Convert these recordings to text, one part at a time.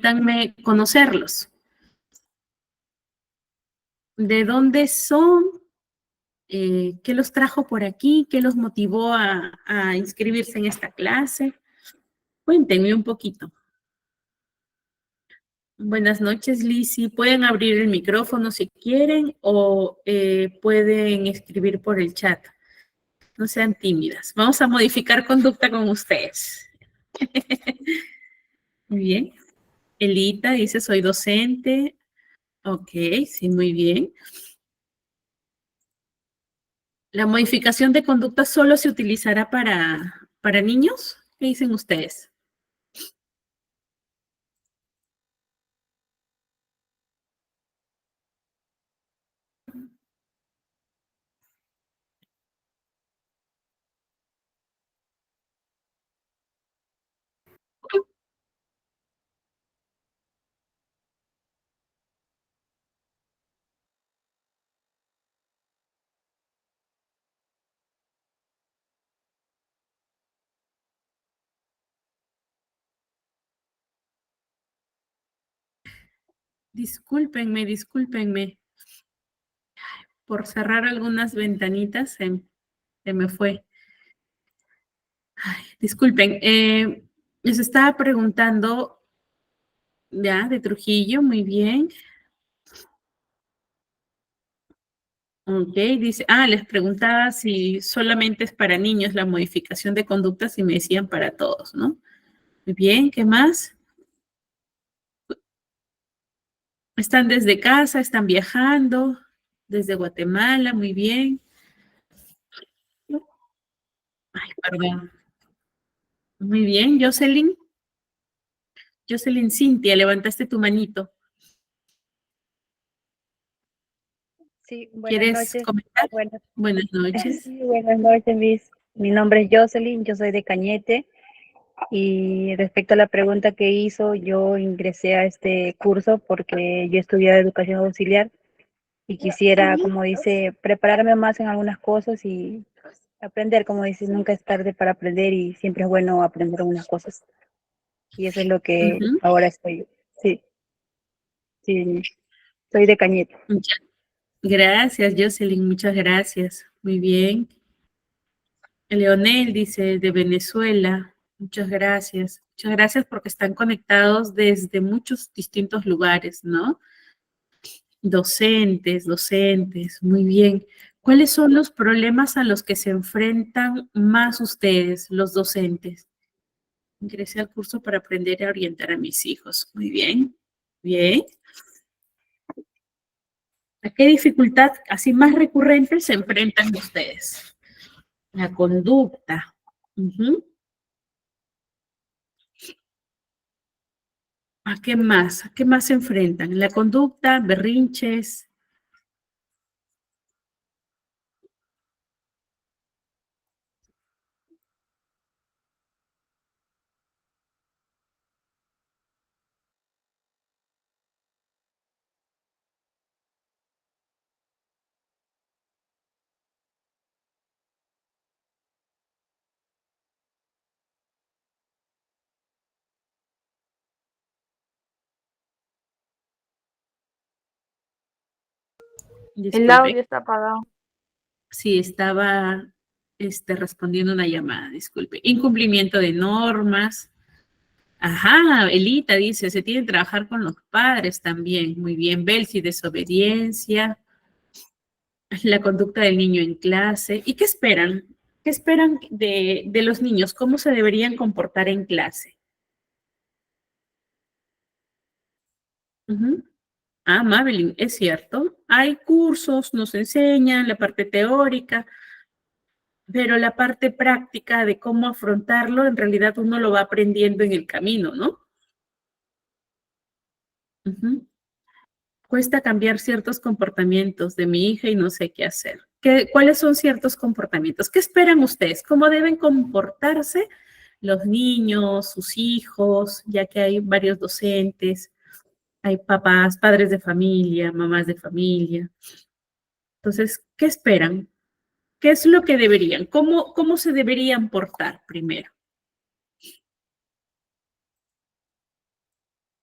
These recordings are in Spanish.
Permítanme conocerlos. ¿De dónde son? ¿Qué los trajo por aquí? ¿Qué los motivó a inscribirse en esta clase? Cuéntenme un poquito. Buenas noches, Lizzy. Pueden abrir el micrófono si quieren o pueden escribir por el chat. No sean tímidas. Vamos a modificar conducta con ustedes. Muy bien. Elita dice, soy docente. Ok, sí, muy bien. ¿La modificación de conducta solo se utilizará para niños? ¿Qué dicen ustedes? Discúlpenme. Por cerrar algunas ventanitas se me fue. Ay, disculpen, les estaba preguntando, ya, de Trujillo, muy bien. Ok, dice, les preguntaba si solamente es para niños la modificación de conductas y me decían para todos, ¿no? Muy bien, ¿qué más? Están desde casa, están viajando, desde Guatemala, muy bien. Ay, perdón. Muy bien, Jocelyn. Jocelyn Cintia, levantaste tu manito. Sí, buenas ¿Quieres noches. comentar? Buenas noches. Sí, buenas noches, Miss. Mi nombre es Jocelyn, yo soy de Cañete. Y respecto a la pregunta que hizo, yo ingresé a este curso porque yo estudié educación auxiliar y quisiera, como dice, prepararme más en algunas cosas y aprender, como dices, nunca es tarde para aprender y siempre es bueno aprender algunas cosas. Y eso es lo que ahora estoy. Sí, sí, soy de Cañete. Gracias, Jocelyn, muchas gracias. Muy bien. Leonel dice, de Venezuela, muchas gracias. Muchas gracias porque están conectados desde muchos distintos lugares, ¿no? Docentes, muy bien. ¿Cuáles son los problemas a los que se enfrentan más ustedes, los docentes? Ingresé al curso para aprender a orientar a mis hijos. Muy bien, bien. ¿A qué dificultad así más recurrente se enfrentan ustedes? La conducta. Ujú. ¿A qué más? ¿A qué más se enfrentan? La conducta, berrinches. El Disculpe. audio está apagado. Sí, estaba respondiendo una llamada, disculpe. Incumplimiento de normas. Ajá, Elita dice, se tiene que trabajar con los padres también. Muy bien, Belsi, desobediencia, la conducta del niño en clase. ¿Y qué esperan? ¿Qué esperan de los niños? ¿Cómo se deberían comportar en clase? Ujú. Madeline, es cierto. Hay cursos, nos enseñan la parte teórica, pero la parte práctica de cómo afrontarlo, en realidad uno lo va aprendiendo en el camino, ¿no? Ujú. Cuesta cambiar ciertos comportamientos de mi hija y no sé qué hacer. ¿Cuáles son ciertos comportamientos? ¿Qué esperan ustedes? ¿Cómo deben comportarse los niños, sus hijos, ya que hay varios docentes, hay papás, padres de familia, mamás de familia? Entonces, ¿qué esperan? ¿Qué es lo que deberían? ¿Cómo se deberían portar primero?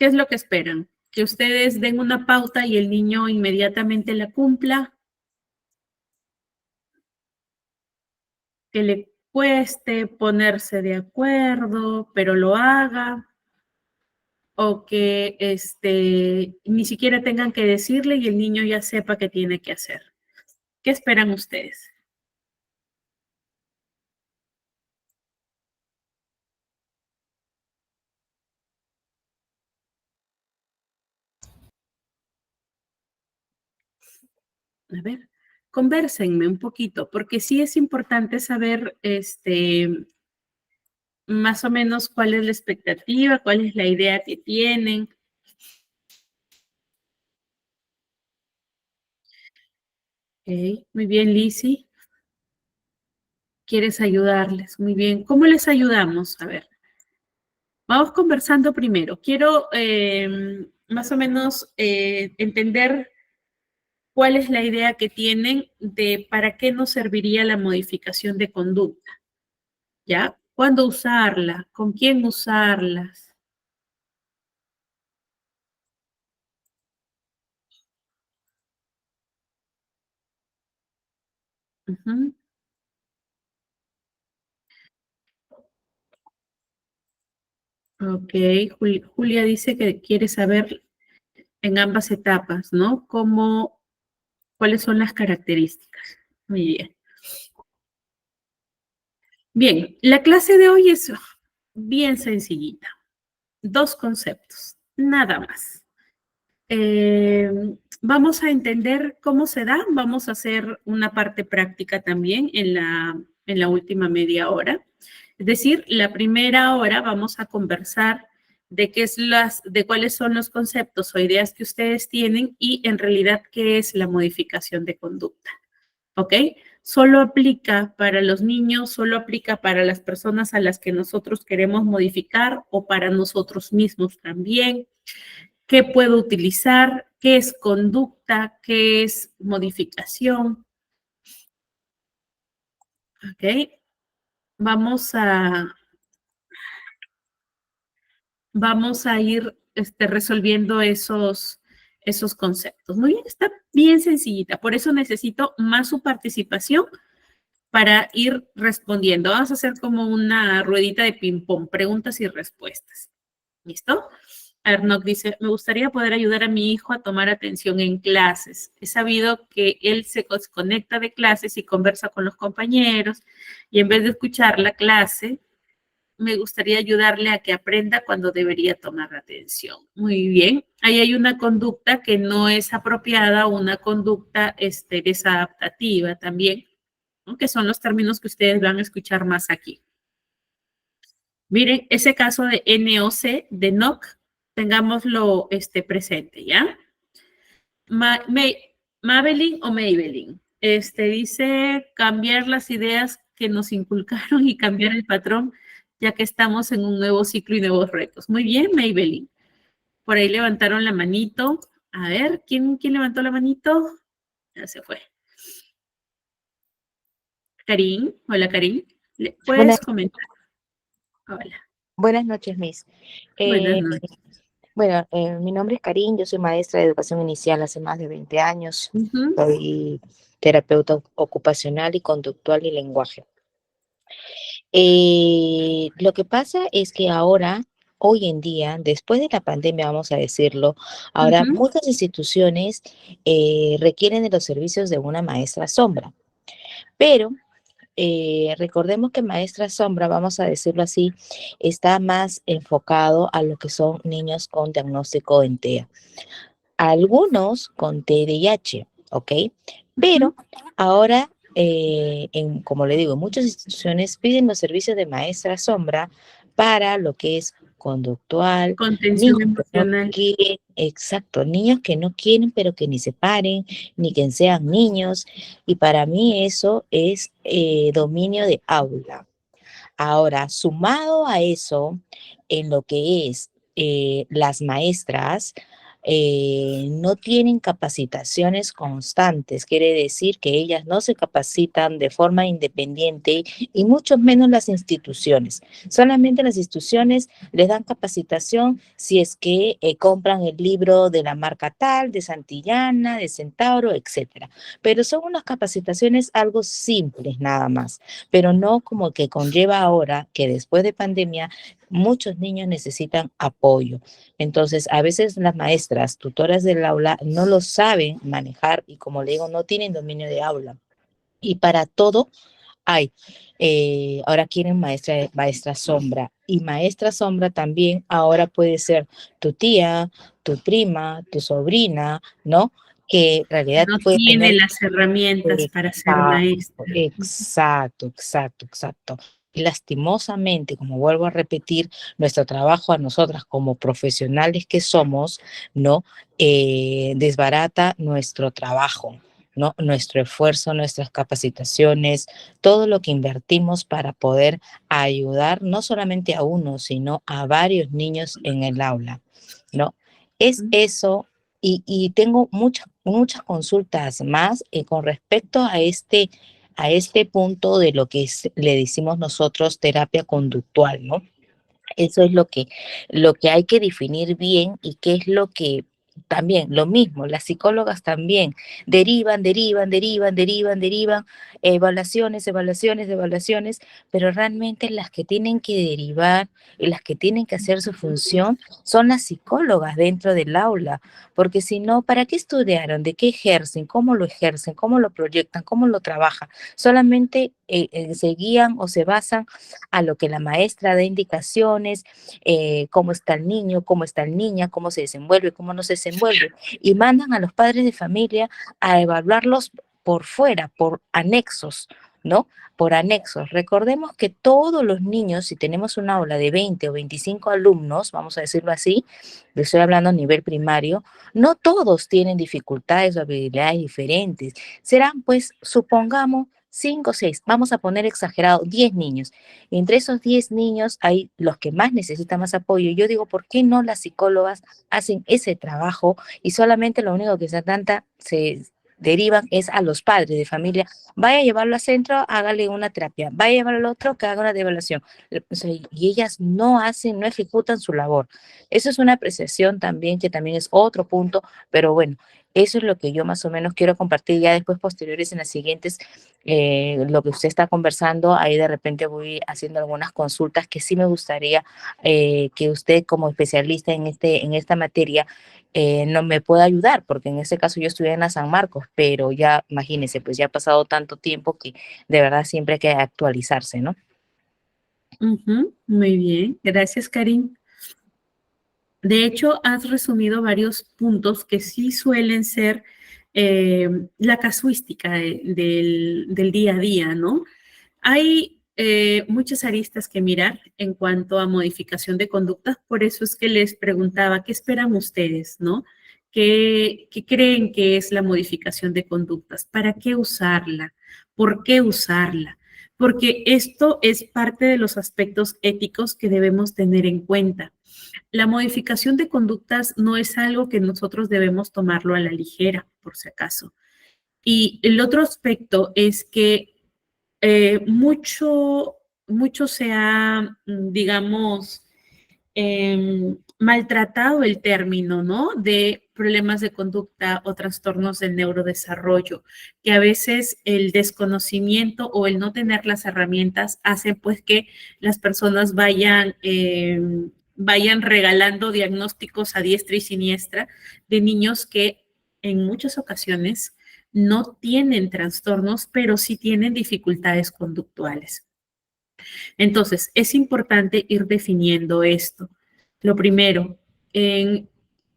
¿Qué es lo que esperan? ¿Que ustedes den una pauta y el niño inmediatamente la cumpla? ¿Que le cueste ponerse de acuerdo, pero lo haga? ¿O que ni siquiera tengan que decirle y el niño ya sepa qué tiene que hacer? ¿Qué esperan ustedes? A ver, convérsenme un poquito, porque sí es importante saber, más o menos cuál es la expectativa, cuál es la idea que tienen. Ok, muy bien, Lizzy. ¿Quieres ayudarles? Muy bien. ¿Cómo les ayudamos? A ver, vamos conversando primero. Quiero más o menos entender cuál es la idea que tienen de para qué nos serviría la modificación de conducta. ¿Ya? ¿Cuándo usarla? ¿Con quién usarlas? Ujú. Ok, Julia dice que quiere saber en ambas etapas, ¿no? ¿Cuáles son las características? Muy bien. Bien, la clase de hoy es bien sencillita. Dos conceptos, nada más. Vamos a entender cómo se da, vamos a hacer una parte práctica también en la última media hora. Es decir, la primera hora vamos a conversar de cuáles son los conceptos o ideas que ustedes tienen y en realidad qué es la modificación de conducta. ¿Ok? Solo aplica para los niños, solo aplica para las personas a las que nosotros queremos modificar o para nosotros mismos también. ¿Qué puedo utilizar? ¿Qué es conducta? ¿Qué es modificación? ¿Ok? Vamos a, vamos a ir resolviendo esos conceptos. Muy bien, está bien sencillita. Por eso necesito más su participación para ir respondiendo. Vamos a hacer como una ruedita de ping-pong, preguntas y respuestas. ¿Listo? Arnold dice, me gustaría poder ayudar a mi hijo a tomar atención en clases. He sabido que él se desconecta de clases y conversa con los compañeros y en vez de escuchar la clase, me gustaría ayudarle a que aprenda cuando debería tomar atención. Muy bien. Ahí hay una conducta que no es apropiada, una conducta desadaptativa también, ¿no? Que son los términos que ustedes van a escuchar más aquí. Miren, ese caso de NOC, de NOC, tengámoslo presente, ¿ya? Maybelline o Maybelline. Dice cambiar las ideas que nos inculcaron y cambiar el patrón, ya que estamos en un nuevo ciclo y nuevos retos. Muy bien, Maybelline. Por ahí levantaron la manito. A ver, ¿quién levantó la manito? Ya se fue. Karin, hola Karin. Buenas, ¿Puedes comentar? Hola, buenas noches, Miss. buenas Eh, noches. mi nombre es Karin, yo soy maestra de educación inicial hace más de 20 años. Ujú. Soy terapeuta ocupacional y conductual y lenguaje. Lo que pasa es que ahora, hoy en día, después de la pandemia, vamos a decirlo, ahora Ujú. muchas instituciones requieren de los servicios de una maestra sombra, pero recordemos que Maestra Sombra, vamos a decirlo así, está más enfocado a lo que son niños con diagnóstico en TEA. Algunos con TDIH, ¿ok? Ujú. Pero ahora, como le digo, muchas instituciones piden los servicios de Maestra Sombra para lo que es conductual, Contención niños que no emocional. quieren, exacto, niños que no quieren, pero que ni se paren, ni que sean niños, y para mí eso es dominio de aula. Ahora, sumado a eso, en lo que es las maestras, no tienen capacitaciones constantes, quiere decir que ellas no se capacitan de forma independiente y mucho menos las instituciones. Solamente las instituciones les dan capacitación si es que compran el libro de la marca tal, de Santillana, de Centauro, etcétera. Pero son unas capacitaciones algo simples nada más, pero no como que conlleva ahora que después de pandemia muchos niños necesitan apoyo. Entonces, a veces las maestras, tutoras del aula, no lo saben manejar y como le digo, no tienen dominio de aula. Y para todo hay. Ahora quieren maestra sombra. Y maestra sombra también ahora puede ser tu tía, tu prima, tu sobrina, ¿no? Que en realidad No puede tiene tener. las herramientas para ser Exacto, maestra. exacto, exacto, exacto. Y lastimosamente, como vuelvo a repetir, nuestro trabajo a nosotras como profesionales que somos, ¿no? Desbarata nuestro trabajo, ¿no? Nuestro esfuerzo, nuestras capacitaciones, todo lo que invertimos para poder ayudar no solamente a uno, sino a varios niños en el aula, ¿no? Es eso y tengo muchas consultas más con respecto a este punto de lo que le decimos nosotros terapia conductual, ¿no? Eso es lo que hay que definir bien y qué es lo que también, lo mismo, las psicólogas también derivan, evaluaciones, pero realmente las que tienen que derivar y las que tienen que hacer su función son las psicólogas dentro del aula, porque si no, ¿para qué estudiaron? ¿De qué ejercen? ¿Cómo lo proyectan? ¿Cómo lo trabajan? Solamente se guían o se basan a lo que la maestra da indicaciones, cómo está el niño, cómo está la niña, cómo se desenvuelve, cómo no se desenvuelve, y mandan a los padres de familia a evaluarlos por fuera, por anexos, ¿no? Por anexos. Recordemos que todos los niños, si tenemos una aula de 20 o 25 alumnos, vamos a decirlo así, le estoy hablando a nivel primario, no todos tienen dificultades o habilidades diferentes. Serán, pues, supongamos, 5 o 6, vamos a poner exagerado, 10 niños. Entre esos 10 niños hay los que más necesitan más apoyo. Yo digo, ¿por qué no las psicólogas hacen ese trabajo y solamente lo único que se derivan es a los padres de familia? Vaya a llevarlo al centro, hágale una terapia. Vaya a llevarlo al otro, que haga una devaluación. O sea, y ellas no hacen, no ejecutan su labor. Eso es una apreciación también, que también es otro punto, pero bueno, eso es lo que yo más o menos quiero compartir ya después posteriores en las siguientes, lo que usted está conversando, ahí de repente voy haciendo algunas consultas que sí me gustaría que usted como especialista en esta materia no me pueda ayudar, porque en este caso yo estudié en la San Marcos, pero ya imagínese, pues ya ha pasado tanto tiempo que de verdad siempre hay que actualizarse, ¿no? Muy bien, gracias, Karin. De hecho, has resumido varios puntos que sí suelen ser la casuística del día a día, ¿no? Hay muchas aristas que mirar en cuanto a modificación de conductas, por eso es que les preguntaba, ¿qué esperan ustedes, no? ¿Qué creen que es la modificación de conductas? ¿Para qué usarla? ¿Por qué usarla? Porque esto es parte de los aspectos éticos que debemos tener en cuenta. La modificación de conductas no es algo que nosotros debemos tomarlo a la ligera, por si acaso. Y el otro aspecto es que mucho se ha, digamos, maltratado el término, ¿no? De problemas de conducta o trastornos del neurodesarrollo, que a veces el desconocimiento o el no tener las herramientas hace pues que las personas vayan regalando diagnósticos a diestra y siniestra de niños que en muchas ocasiones no tienen trastornos, pero sí tienen dificultades conductuales. Entonces, es importante ir definiendo esto. Lo primero, en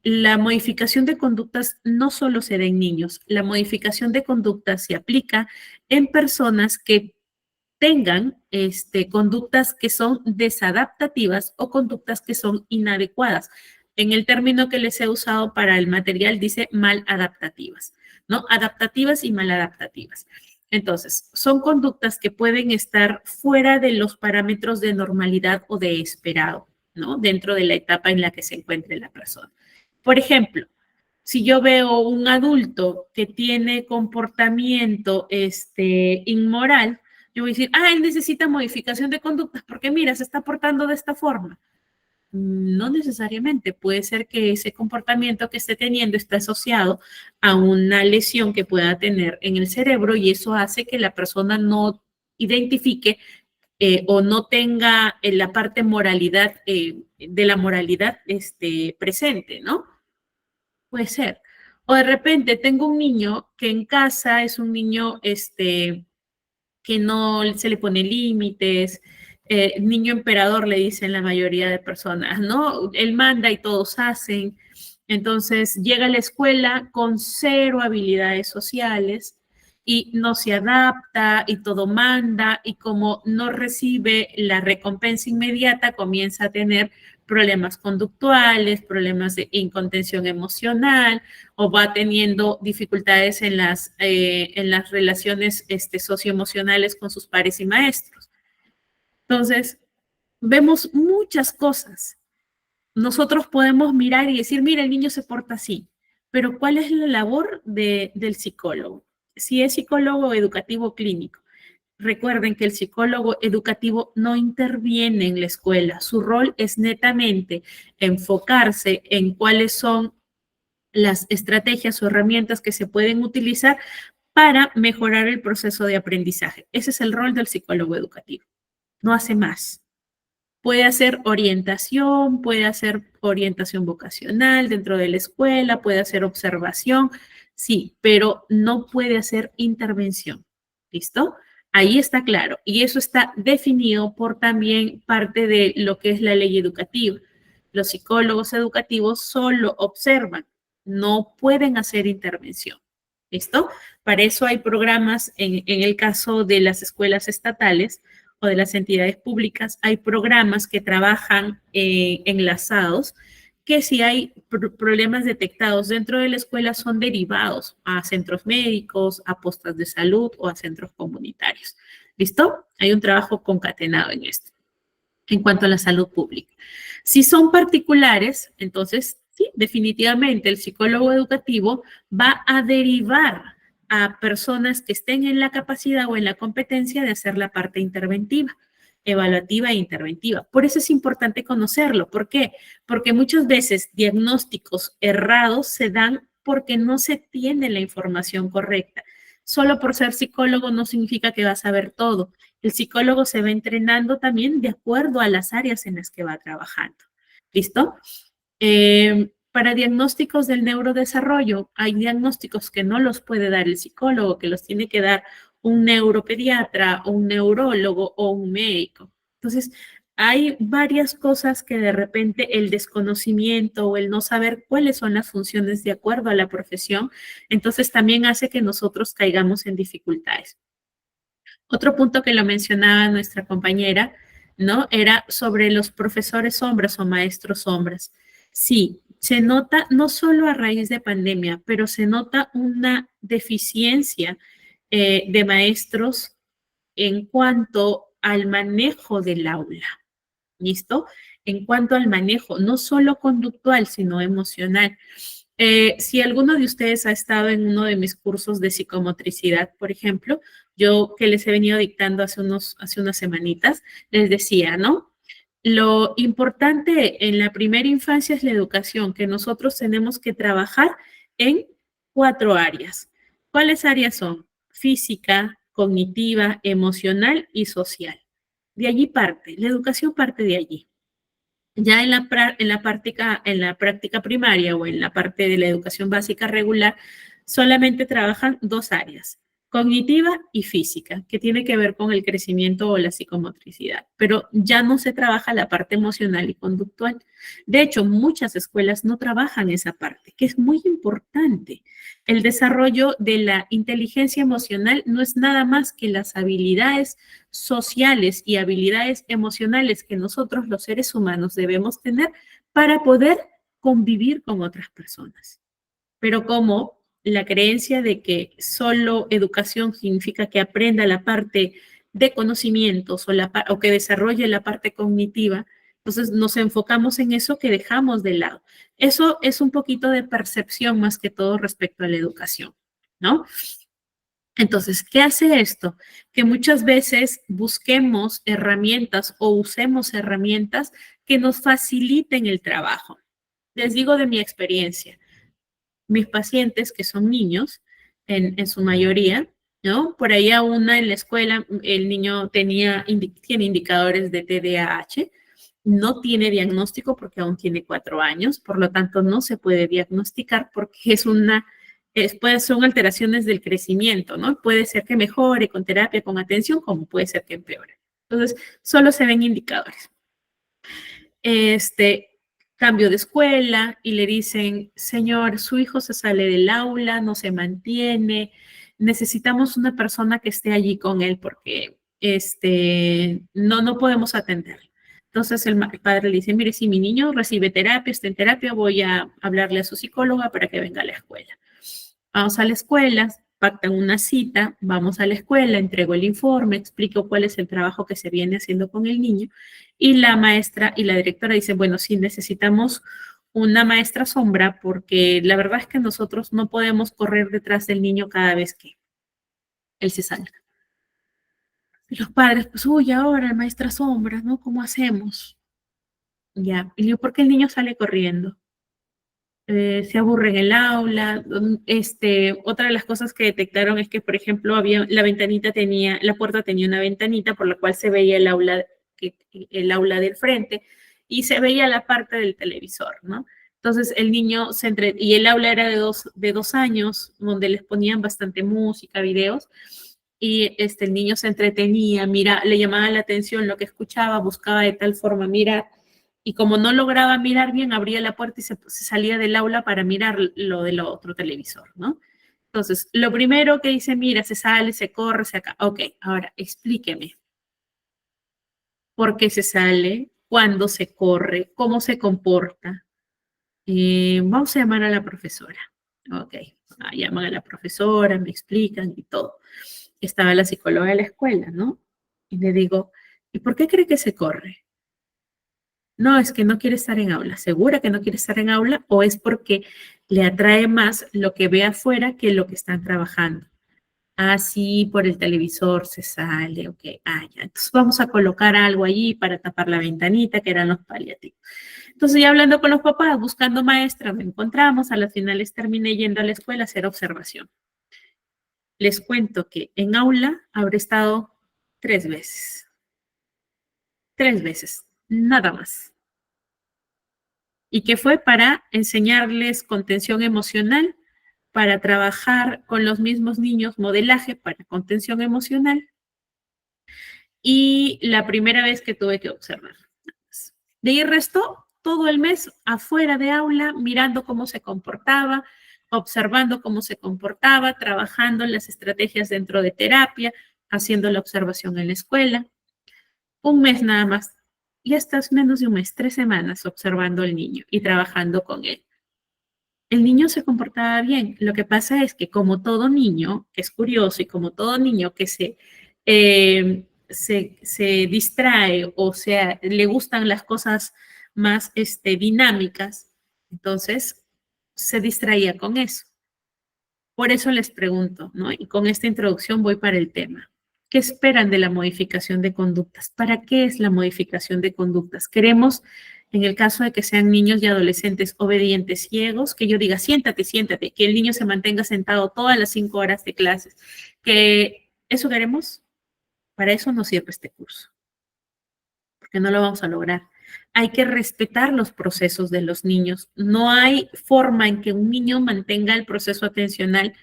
la modificación de conductas no solo se da en niños, la modificación de conductas se aplica en personas que tengan conductas que son desadaptativas o conductas que son inadecuadas. En el término que les he usado para el material dice maladaptativas, ¿no? Adaptativas y maladaptativas. Entonces, son conductas que pueden estar fuera de los parámetros de normalidad o de esperado, ¿no? Dentro de la etapa en la que se encuentre la persona. Por ejemplo, Si yo veo un adulto que tiene comportamiento inmoral, yo voy a decir, él necesita modificación de conductas porque mira, se está portando de esta forma. No necesariamente, puede ser que ese comportamiento que esté teniendo está asociado a una lesión que pueda tener en el cerebro y eso hace que la persona no identifique o no tenga la parte moralidad, de la moralidad presente, ¿no? Puede ser. O de repente tengo un niño que en casa es un niño que no se le pone límites, niño emperador le dicen la mayoría de personas, ¿no? Él manda y todos hacen. Entonces llega a la escuela con cero habilidades sociales y no se adapta y todo manda y como no recibe la recompensa inmediata comienza a tener problemas conductuales, problemas de incontención emocional o va teniendo dificultades en las relaciones socioemocionales con sus pares y maestros. Entonces, vemos muchas cosas. Nosotros podemos mirar y decir, mira, el niño se porta así, pero ¿cuál es la labor del psicólogo? Si es psicólogo educativo clínico, recuerden que el psicólogo educativo no interviene en la escuela. Su rol es netamente enfocarse en cuáles son las estrategias o herramientas que se pueden utilizar para mejorar el proceso de aprendizaje. Ese es el rol del psicólogo educativo. No hace más. Puede hacer orientación vocacional dentro de la escuela, puede hacer observación, sí, pero no puede hacer intervención. ¿Listo? Ahí está claro. Y eso está definido por también parte de lo que es la ley educativa. Los psicólogos educativos solo observan, no pueden hacer intervención. ¿Listo? Para eso hay programas, en el caso de las escuelas estatales, o de las entidades públicas, hay programas que trabajan enlazados, que si hay problemas detectados dentro de la escuela son derivados a centros médicos, a postas de salud o a centros comunitarios. ¿Listo? Hay un trabajo concatenado en esto, en cuanto a la salud pública. Si son particulares, entonces, sí, definitivamente el psicólogo educativo va a derivar a personas que estén en la capacidad o en la competencia de hacer la parte interventiva, evaluativa e interventiva. Por eso es importante conocerlo. ¿Por qué? Porque muchas veces diagnósticos errados se dan porque no se tiene la información correcta. Solo por ser psicólogo no significa que va a saber todo. El psicólogo se va entrenando también de acuerdo a las áreas en las que va trabajando. ¿Listo? Para diagnósticos del neurodesarrollo, hay diagnósticos que no los puede dar el psicólogo, que los tiene que dar un neuropediatra, o un neurólogo o un médico. Entonces, hay varias cosas que de repente el desconocimiento o el no saber cuáles son las funciones de acuerdo a la profesión, entonces también hace que nosotros caigamos en dificultades. Otro punto que lo mencionaba nuestra compañera, ¿no? Era sobre los profesores hombres o maestros hombres. Sí, se nota no solo a raíz de pandemia, pero se nota una deficiencia de maestros en cuanto al manejo del aula. ¿Listo? En cuanto al manejo, no solo conductual, sino emocional. Si alguno de ustedes ha estado en uno de mis cursos de psicomotricidad, por ejemplo, yo que les he venido dictando hace unas semanitas, les decía, ¿no? Lo importante en la primera infancia es la educación, que nosotros tenemos que trabajar en 4 áreas. ¿Cuáles áreas son? Física, cognitiva, emocional y social. De allí parte, la educación parte de allí. Ya en la práctica primaria o en la parte de la educación básica regular, solamente trabajan 2 áreas, cognitiva y física, que tiene que ver con el crecimiento o la psicomotricidad, pero ya no se trabaja la parte emocional y conductual. De hecho, muchas escuelas no trabajan esa parte, que es muy importante. El desarrollo de la inteligencia emocional no es nada más que las habilidades sociales y habilidades emocionales que nosotros los seres humanos debemos tener para poder convivir con otras personas. Pero como la creencia de que solo educación significa que aprenda la parte de conocimientos o que desarrolle la parte cognitiva, Entonces nos enfocamos en eso que dejamos de lado. Eso es un poquito de percepción más que todo respecto a la educación, ¿no? Entonces, ¿qué hace esto? Que muchas veces busquemos herramientas o usemos herramientas que nos faciliten el trabajo. Les digo de mi experiencia, mis pacientes que son niños, en su mayoría, ¿no? Por ahí a una en la escuela, el niño tiene indicadores de TDAH, no tiene diagnóstico porque aún tiene 4 años, por lo tanto no se puede diagnosticar porque son alteraciones del crecimiento, ¿no? Puede ser que mejore con terapia, con atención, como puede ser que empeore. Entonces, solo se ven indicadores. Cambio de escuela y le dicen, señor, su hijo se sale del aula, no se mantiene, necesitamos una persona que esté allí con él porque no podemos atenderlo. Entonces el padre le dice, mire, si mi niño recibe terapia, está en terapia, voy a hablarle a su psicóloga para que venga a la escuela. Vamos a la escuela, pactan una cita, vamos a la escuela, entrego el informe, explico cuál es el trabajo que se viene haciendo con el niño y la maestra y la directora dicen, bueno, sí necesitamos una maestra sombra porque la verdad es que nosotros no podemos correr detrás del niño cada vez que él se salga. Y los padres, pues, uy, ahora maestra sombra, ¿no? ¿Cómo hacemos? Ya, y yo, ¿por qué el niño sale corriendo? Se aburre en el aula. Otra de las cosas que detectaron es que, por ejemplo, la puerta tenía una ventanita por la cual se veía el aula del frente y se veía la parte del televisor, ¿no? Entonces el niño y el aula era de 2 años, donde les ponían bastante música, videos, y el niño se entretenía, le llamaba la atención lo que escuchaba, buscaba de tal forma mirar, y como no lograba mirar bien, abría la puerta y se salía del aula para mirar lo del otro televisor, ¿no? Entonces, lo primero que dice, mira, se sale, se corre, se acaba. Ok, ahora explíqueme. ¿Por qué se sale? ¿Cuándo se corre? ¿Cómo se comporta? Vamos a llamar a la profesora. Ok, llaman a la profesora, me explican y todo. Estaba la psicóloga de la escuela, ¿no? Y le digo, ¿y por qué cree que se corre? No, es que no quiere estar en aula. ¿Segura que no quiere estar en aula o es porque le atrae más lo que ve afuera que lo que están trabajando? Ah, sí, por el televisor se sale, ok. Ah, ya. Entonces vamos a colocar algo allí para tapar la ventanita, que eran los paliativos. Entonces ya hablando con los papás, buscando maestra, me encontramos, a las finales terminé yendo a la escuela a hacer observación. Les cuento que en aula habré estado 3 veces. 3 veces, nada más. Y que fue para enseñarles contención emocional, para trabajar con los mismos niños modelaje para contención emocional y la primera vez que tuve que observar. De ahí restó todo el mes afuera de aula, mirando cómo se comportaba, observando cómo se comportaba, trabajando las estrategias dentro de terapia, haciendo la observación en la escuela. Un mes nada más. Y hasta menos de un mes, 3 semanas observando al niño y trabajando con él. El niño se comportaba bien. Lo que pasa es que como todo niño que es curioso y como todo niño que se distrae o sea, le gustan las cosas más dinámicas, entonces se distraía con eso. Por eso les pregunto, ¿no? Y con esta introducción voy para el tema. ¿Qué esperan de la modificación de conductas? ¿Para qué es la modificación de conductas? Queremos, en el caso de que sean niños y adolescentes obedientes ciegos, que yo diga, siéntate, siéntate, que el niño se mantenga sentado todas las 5 horas de clases. ¿Que eso queremos? Para eso no sirve este curso, porque no lo vamos a lograr. Hay que respetar los procesos de los niños. No hay forma en que un niño mantenga el proceso atencional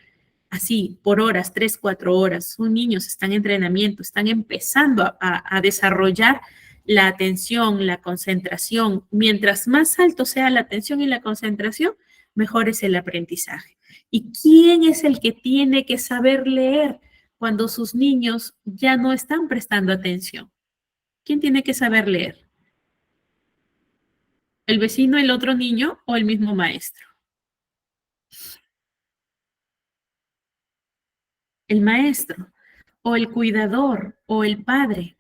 así, por horas, 3, 4 horas. Son niños, están en entrenamiento, están empezando a desarrollar la atención, la concentración. Mientras más alto sea la atención y la concentración, mejor es el aprendizaje. ¿Y quién es el que tiene que saber leer cuando sus niños ya no están prestando atención? ¿Quién tiene que saber leer? ¿El vecino, el otro niño o el mismo maestro? El maestro o el cuidador o el padre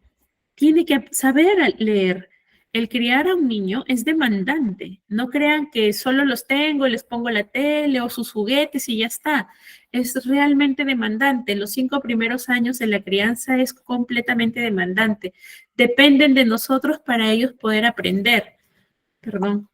tiene que saber leer. El criar a un niño es demandante. No crean que solo los tengo, les pongo la tele o sus juguetes y ya está. Es realmente demandante. Los 5 primeros años de la crianza es completamente demandante. Dependen de nosotros para ellos poder aprender. Perdón.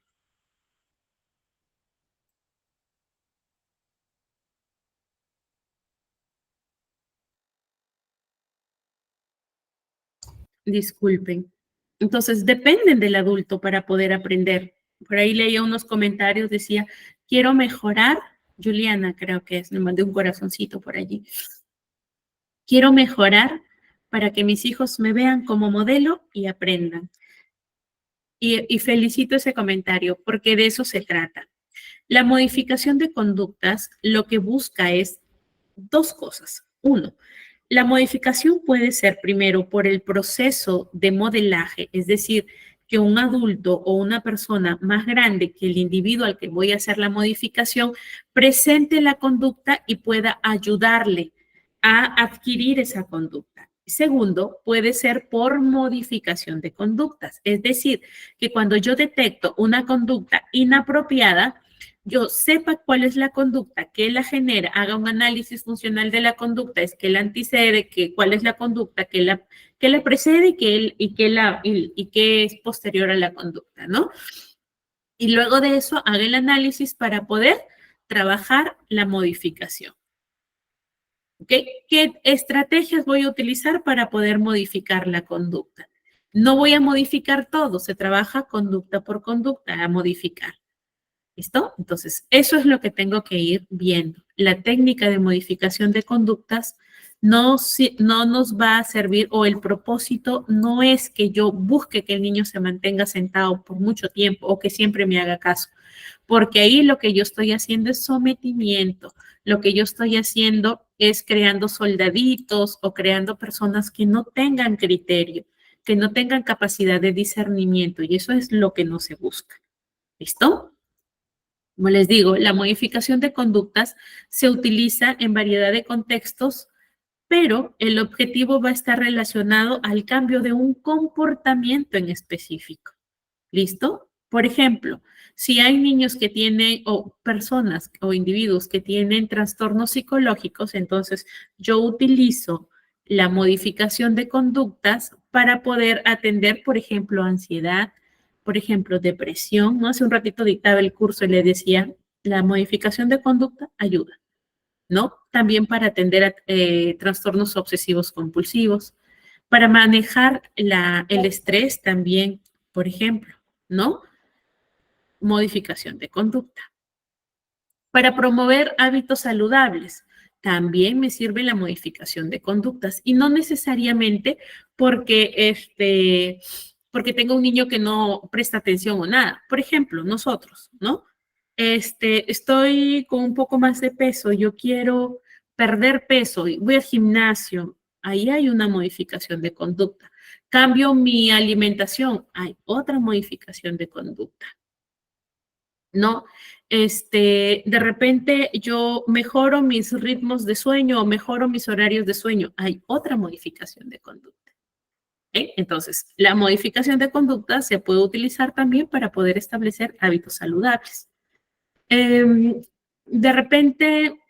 Disculpen. Entonces, dependen del adulto para poder aprender. Por ahí leía unos comentarios, decía, quiero mejorar, Juliana creo que es, me mandé un corazoncito por allí. Quiero mejorar para que mis hijos me vean como modelo y aprendan. Y felicito ese comentario porque de eso se trata. La modificación de conductas lo que busca es dos cosas. Uno, la modificación puede ser primero por el proceso de modelaje, es decir, que un adulto o una persona más grande que el individuo al que voy a hacer la modificación presente la conducta y pueda ayudarle a adquirir esa conducta. Segundo, puede ser por modificación de conductas, es decir, que cuando yo detecto una conducta inapropiada, yo sepa cuál es la conducta que la genera, haga un análisis funcional de la conducta, es que la antecede, que cuál es la conducta que la precede y que es posterior a la conducta, ¿no? Y luego de eso haga el análisis para poder trabajar la modificación. ¿Okay? ¿Qué estrategias voy a utilizar para poder modificar la conducta? No voy a modificar todo, se trabaja conducta por conducta a modificar. ¿Listo? Entonces, eso es lo que tengo que ir viendo. La técnica de modificación de conductas no nos va a servir o el propósito no es que yo busque que el niño se mantenga sentado por mucho tiempo o que siempre me haga caso, porque ahí lo que yo estoy haciendo es sometimiento. Lo que yo estoy haciendo es creando soldaditos o creando personas que no tengan criterio, que no tengan capacidad de discernimiento y eso es lo que no se busca. ¿Listo? Como les digo, la modificación de conductas se utiliza en variedad de contextos, pero el objetivo va a estar relacionado al cambio de un comportamiento en específico. ¿Listo? Por ejemplo, si hay niños que tienen, o personas o individuos que tienen trastornos psicológicos, entonces yo utilizo la modificación de conductas para poder atender, por ejemplo, ansiedad, por ejemplo, depresión, ¿no? Hace un ratito dictaba el curso y le decía, la modificación de conducta ayuda, ¿no? También para atender a trastornos obsesivos compulsivos, para manejar el estrés también, por ejemplo, ¿no? Modificación de conducta. Para promover hábitos saludables, también me sirve la modificación de conductas y no necesariamente porque tengo un niño que no presta atención o nada. Por ejemplo, nosotros, ¿no? Estoy con un poco más de peso, yo quiero perder peso, voy al gimnasio, ahí hay una modificación de conducta. Cambio mi alimentación, hay otra modificación de conducta. ¿No? De repente yo mejoro mis ritmos de sueño o mejoro mis horarios de sueño. Hay otra modificación de conducta. ¿Okay? Entonces, la modificación de conducta se puede utilizar también para poder establecer hábitos saludables. De repente,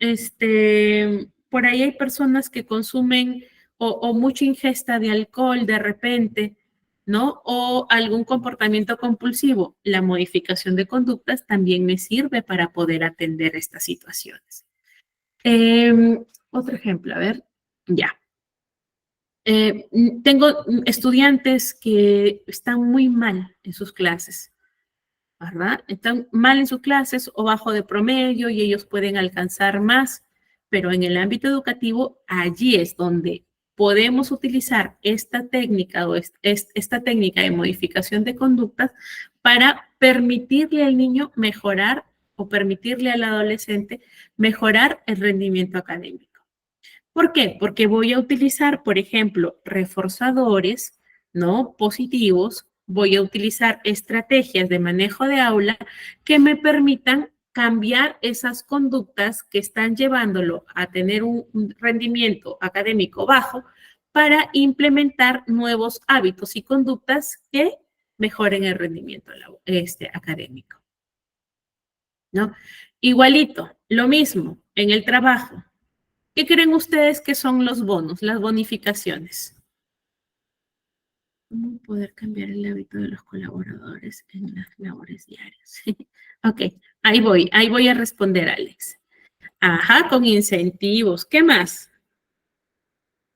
por ahí hay personas que consumen o mucha ingesta de alcohol de repente, ¿no? O algún comportamiento compulsivo. La modificación de conductas también me sirve para poder atender estas situaciones. Otro ejemplo, a ver, ya. Tengo estudiantes que están muy mal en sus clases, ¿verdad? Están mal en sus clases o bajo de promedio y ellos pueden alcanzar más, pero en el ámbito educativo, allí es donde podemos utilizar esta técnica o esta técnica de modificación de conductas para permitirle al niño mejorar o permitirle al adolescente mejorar el rendimiento académico. ¿Por qué? Porque voy a utilizar, por ejemplo, reforzadores, ¿no? Positivos. Voy a utilizar estrategias de manejo de aula que me permitan cambiar esas conductas que están llevándolo a tener un rendimiento académico bajo para implementar nuevos hábitos y conductas que mejoren el rendimiento académico, ¿no? Igualito, lo mismo en el trabajo. ¿Qué creen ustedes que son los bonos, las bonificaciones? ¿Cómo poder cambiar el hábito de los colaboradores en las labores diarias? Ok, ahí voy a responder, Alex. Ajá, con incentivos. ¿Qué más?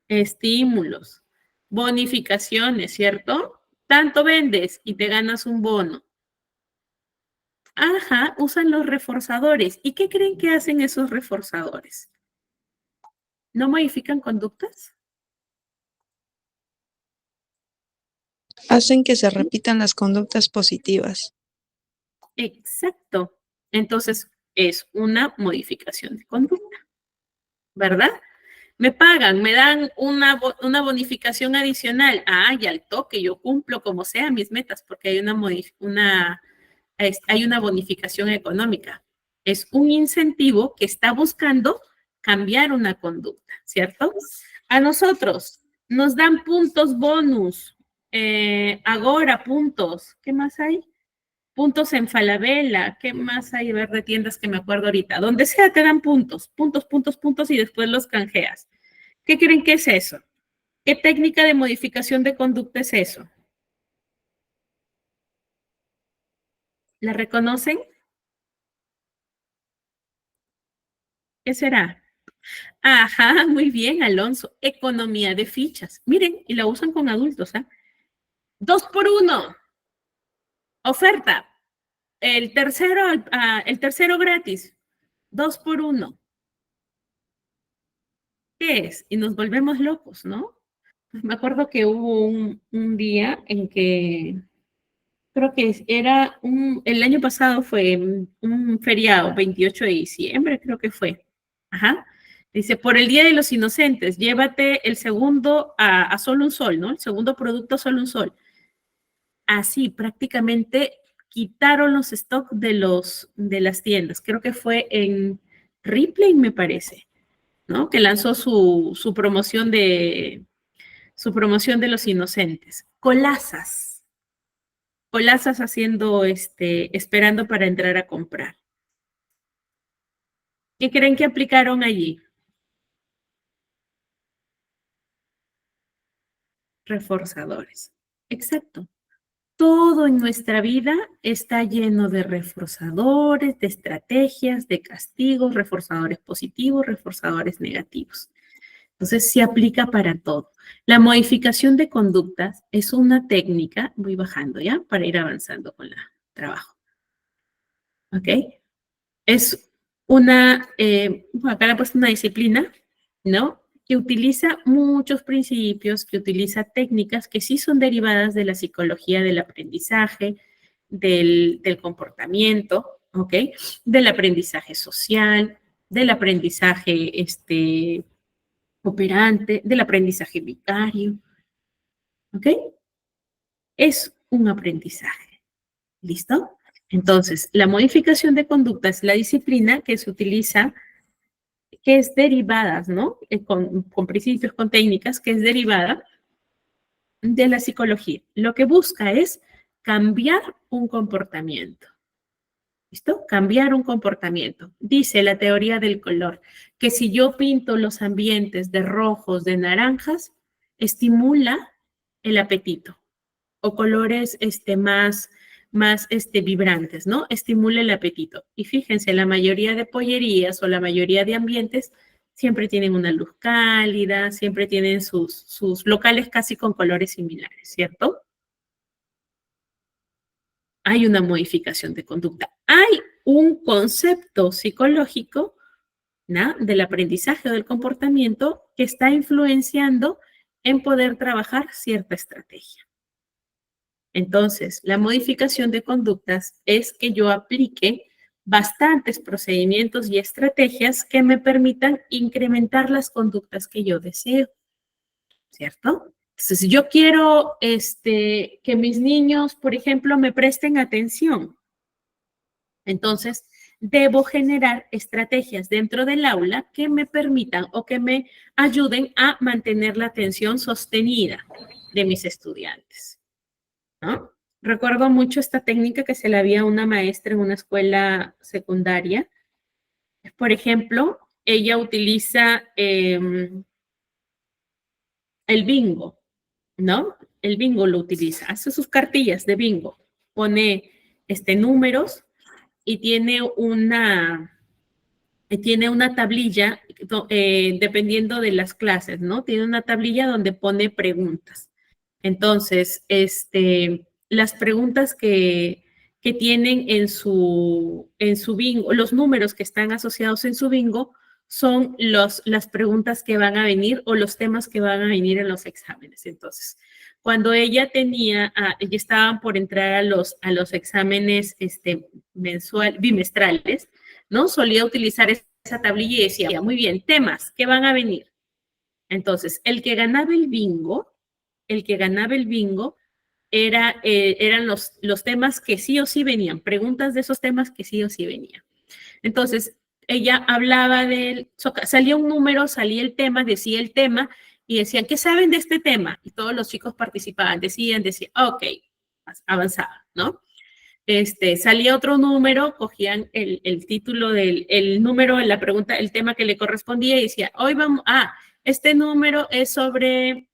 Estímulos, bonificaciones, ¿cierto? Tanto vendes y te ganas un bono. Ajá, usan los reforzadores. ¿Y qué creen que hacen esos reforzadores? ¿No modifican conductas? Hacen que se repitan las conductas positivas. Exacto. Entonces, es una modificación de conducta, ¿verdad? Me pagan, me dan una bonificación adicional. Ah, y al toque, yo cumplo como sea mis metas porque hay hay una bonificación económica. Es un incentivo que está buscando cambiar una conducta, ¿cierto? A nosotros nos dan puntos bonus, Agora puntos. ¿Qué más hay? Puntos en Falabella. ¿Qué más hay? A ver, de tiendas que me acuerdo ahorita. Donde sea te dan puntos, puntos, puntos, puntos y después los canjeas. ¿Qué creen que es eso? ¿Qué técnica de modificación de conducta es eso? ¿La reconocen? ¿Qué será? Ajá, muy bien, Alonso. Economía de fichas. Miren, y la usan con adultos, ¿ah? 2 por 1. Oferta. El tercero gratis. 2 por 1. ¿Qué es? Y nos volvemos locos, ¿no? Me acuerdo que hubo un día en que creo que el año pasado fue un feriado, 28 de diciembre, creo que fue. Ajá. Dice, por el Día de los Inocentes, llévate el segundo a solo un sol, ¿no? El segundo producto a solo un sol. Así, prácticamente quitaron los stocks de las tiendas. Creo que fue en Ripley, me parece, ¿no? Que lanzó su promoción de los inocentes. Colazas haciendo, esperando para entrar a comprar. ¿Qué creen que aplicaron allí? Reforzadores. Exacto. Todo en nuestra vida está lleno de reforzadores, de estrategias, de castigos, reforzadores positivos, reforzadores negativos. Entonces, se aplica para todo. La modificación de conductas es una técnica, voy bajando ya, para ir avanzando con el trabajo. ¿Ok? Es acá le he puesto una disciplina, ¿no? Que utiliza muchos principios, que utiliza técnicas que sí son derivadas de la psicología del aprendizaje, del comportamiento, ¿ok? Del aprendizaje social, del aprendizaje operante, del aprendizaje vicario, ¿ok? Es un aprendizaje, ¿listo? Entonces, la modificación de conducta es la disciplina que se utiliza, que es derivada, ¿no? Con principios, con técnicas, que es derivada de la psicología. Lo que busca es cambiar un comportamiento. ¿Listo? Cambiar un comportamiento. Dice la teoría del color que si yo pinto los ambientes de rojos, de naranjas, estimula el apetito. O colores más vibrantes, ¿no? Estimula el apetito. Y fíjense, la mayoría de pollerías o la mayoría de ambientes siempre tienen una luz cálida, siempre tienen sus locales casi con colores similares, ¿cierto? Hay una modificación de conducta. Hay un concepto psicológico, ¿no? Del aprendizaje o del comportamiento que está influenciando en poder trabajar cierta estrategia. Entonces, la modificación de conductas es que yo aplique bastantes procedimientos y estrategias que me permitan incrementar las conductas que yo deseo, ¿cierto? Entonces, si yo quiero que mis niños, por ejemplo, me presten atención, entonces debo generar estrategias dentro del aula que me permitan o que me ayuden a mantener la atención sostenida de mis estudiantes, ¿no? recuerdo mucho esta técnica que se la había a una maestra en una escuela secundaria. Por ejemplo, ella utiliza el bingo, ¿no? El bingo lo utiliza, hace sus cartillas de bingo, pone números y tiene una tablilla, dependiendo de las clases, ¿no? Tiene una tablilla donde pone preguntas. Entonces, las preguntas que tienen en su bingo, los números que están asociados en su bingo, son las preguntas que van a venir o los temas que van a venir en los exámenes. Entonces, cuando ella estaban por entrar a los exámenes bimestrales, ¿no? Solía utilizar esa tablilla y decía, muy bien, temas, ¿qué van a venir? Entonces, el que ganaba el bingo eran los temas que sí o sí venían, preguntas de esos temas que sí o sí venían. Entonces, ella hablaba salía un número, salía el tema, decía el tema, y decían, ¿qué saben de este tema? Y todos los chicos participaban, decían, ok, avanzaba, ¿no? Salía otro número, cogían el título el número en la pregunta, el tema que le correspondía y decía, hoy vamos, este número es sobre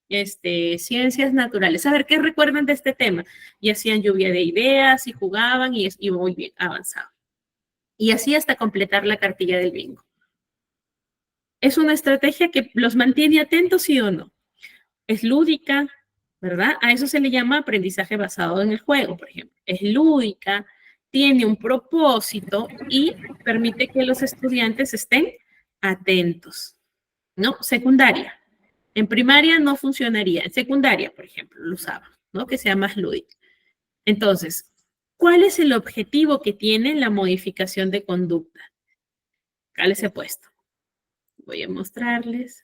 ciencias naturales. A ver, ¿qué recuerdan de este tema? Y hacían lluvia de ideas y jugaban y muy bien, avanzaban. Y así hasta completar la cartilla del bingo. Es una estrategia que los mantiene atentos, ¿sí o no? Es lúdica, ¿verdad? A eso se le llama aprendizaje basado en el juego, por ejemplo. Es lúdica, tiene un propósito y permite que los estudiantes estén atentos, ¿no? Secundaria. En primaria no funcionaría. En secundaria, por ejemplo, lo usaba, ¿no? Que sea más lúdica. Entonces, ¿cuál es el objetivo que tiene la modificación de conducta? Acá les he puesto. Voy a mostrarles.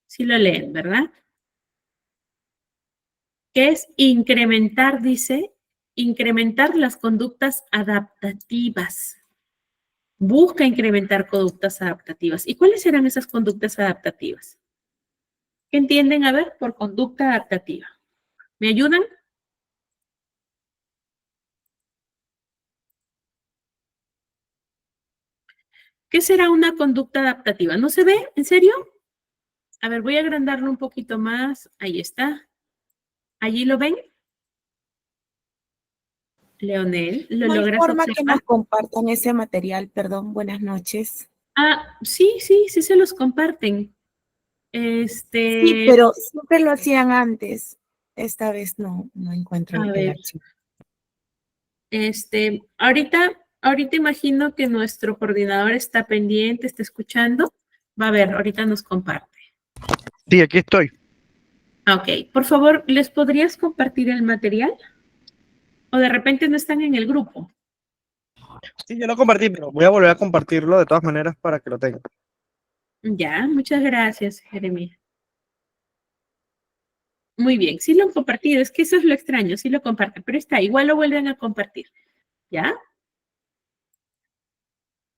Si lo leen, ¿verdad? Que es incrementar, dice, incrementar las conductas adaptativas. Busca incrementar conductas adaptativas. ¿Y cuáles serán esas conductas adaptativas? ¿Qué entienden, a ver, por conducta adaptativa? ¿Me ayudan? ¿Qué será una conducta adaptativa? ¿No se ve? ¿En serio? A ver, voy a agrandarlo un poquito más. Ahí está. ¿Allí lo ven? Leonel, ¿lo No hay logras forma que observar? nos compartan ese material, perdón, buenas noches. Sí se los comparten. Sí, pero siempre lo hacían antes. Esta vez no encuentro A el ver. archivo. Ahorita imagino que nuestro coordinador está pendiente, está escuchando. Va a ver, ahorita nos comparte. Sí, aquí estoy. Ok, por favor, ¿les podrías compartir el material? ¿O de repente no están en el grupo? Sí, yo lo compartí, pero voy a volver a compartirlo de todas maneras para que lo tengan. Ya, muchas gracias, Jeremías. Muy bien, sí lo han compartido, es que eso es lo extraño, sí lo comparten, pero está, igual lo vuelven a compartir, ¿ya?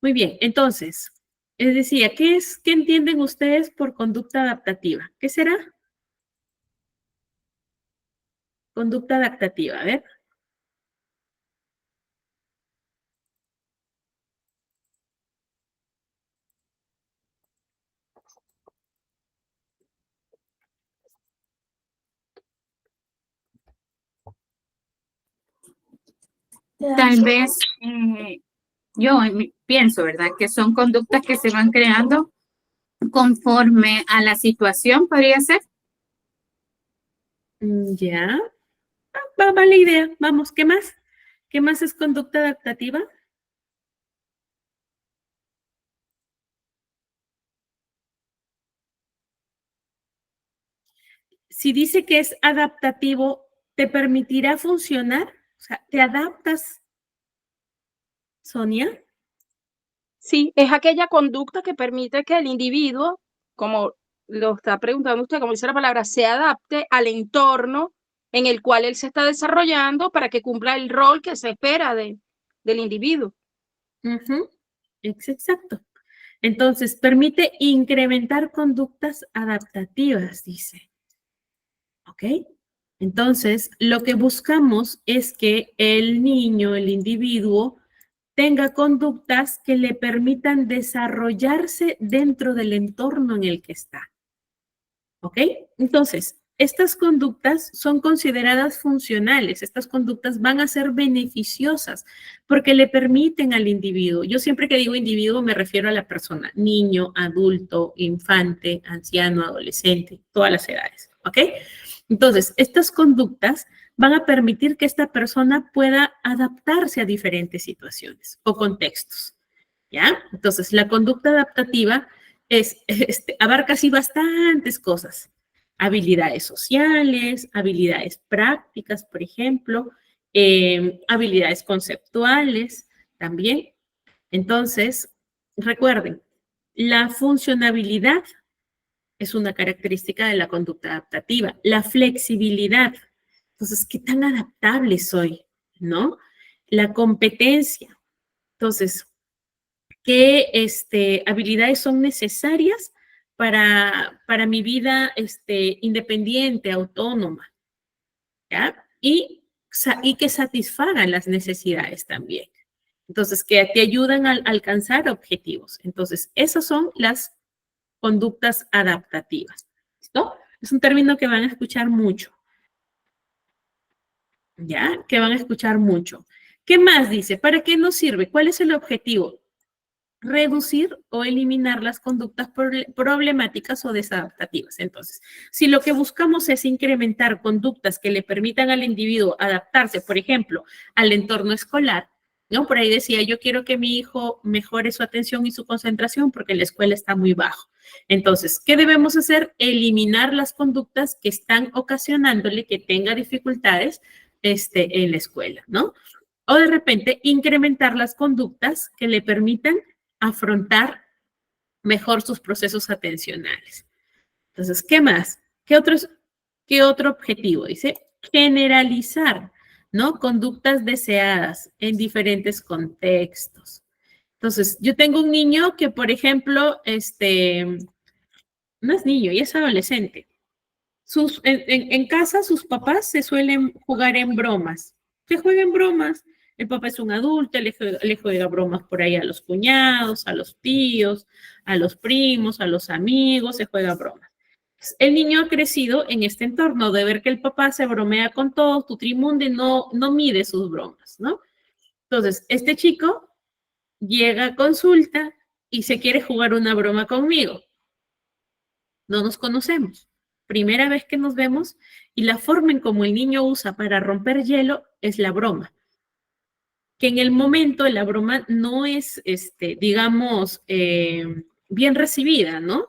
Muy bien, entonces, les decía, ¿qué entienden ustedes por conducta adaptativa? ¿Qué será? Conducta adaptativa, a ver. Tal vez yo pienso, ¿verdad? Que son conductas que se van creando conforme a la situación, podría ser. Ya, va la idea, vamos, ¿qué más? ¿Qué más es conducta adaptativa? Si dice que es adaptativo, ¿te permitirá funcionar? O sea, ¿te adaptas, Sonia? Sí, es aquella conducta que permite que el individuo, como lo está preguntando usted, como dice la palabra, se adapte al entorno en el cual él se está desarrollando para que cumpla el rol que se espera del individuo. Es exacto. Entonces, permite incrementar conductas adaptativas, dice. ¿Ok? Entonces, lo que buscamos es que el niño, el individuo, tenga conductas que le permitan desarrollarse dentro del entorno en el que está. ¿Ok? Entonces, estas conductas son consideradas funcionales. Estas conductas van a ser beneficiosas porque le permiten al individuo. Yo siempre que digo individuo me refiero a la persona, niño, adulto, infante, anciano, adolescente, todas las edades. ¿Ok? Entonces, estas conductas van a permitir que esta persona pueda adaptarse a diferentes situaciones o contextos. ¿Ya? Entonces, la conducta adaptativa abarca así bastantes cosas. Habilidades sociales, habilidades prácticas, por ejemplo, habilidades conceptuales también. Entonces, recuerden, la funcionabilidad es una característica de la conducta adaptativa. La flexibilidad. Entonces, ¿qué tan adaptable soy? ¿No? La competencia. Entonces, ¿qué habilidades son necesarias para mi vida independiente, autónoma? ¿Ya? Y que satisfagan las necesidades también. Entonces, que te ayudan a alcanzar objetivos. Entonces, esas son las conductas adaptativas. ¿Listo? Es un término que van a escuchar mucho. ¿Ya? Que van a escuchar mucho. ¿Qué más dice? ¿Para qué nos sirve? ¿Cuál es el objetivo? Reducir o eliminar las conductas problemáticas o desadaptativas. Entonces, si lo que buscamos es incrementar conductas que le permitan al individuo adaptarse, por ejemplo, al entorno escolar, ¿no? Por ahí decía, yo quiero que mi hijo mejore su atención y su concentración porque en la escuela está muy bajo. Entonces, ¿qué debemos hacer? Eliminar las conductas que están ocasionándole que tenga dificultades en la escuela, ¿no? O de repente, incrementar las conductas que le permitan afrontar mejor sus procesos atencionales. Entonces, ¿qué más? ¿Qué otro objetivo? Dice, generalizar, ¿no? Conductas deseadas en diferentes contextos. Entonces, yo tengo un niño que, por ejemplo, no es niño, ya es adolescente. En casa sus papás se suelen jugar en bromas. Se juegan bromas. El papá es un adulto, le juega bromas por ahí a los cuñados, a los tíos, a los primos, a los amigos, se juega bromas. El niño ha crecido en este entorno de ver que el papá se bromea con todos, Tutrimundi no mide sus bromas, ¿no? Entonces, este chico llega a consulta y se quiere jugar una broma conmigo. No nos conocemos. Primera vez que nos vemos y la forma en cómo el niño usa para romper hielo es la broma. Que en el momento la broma no es, digamos, bien recibida, ¿no?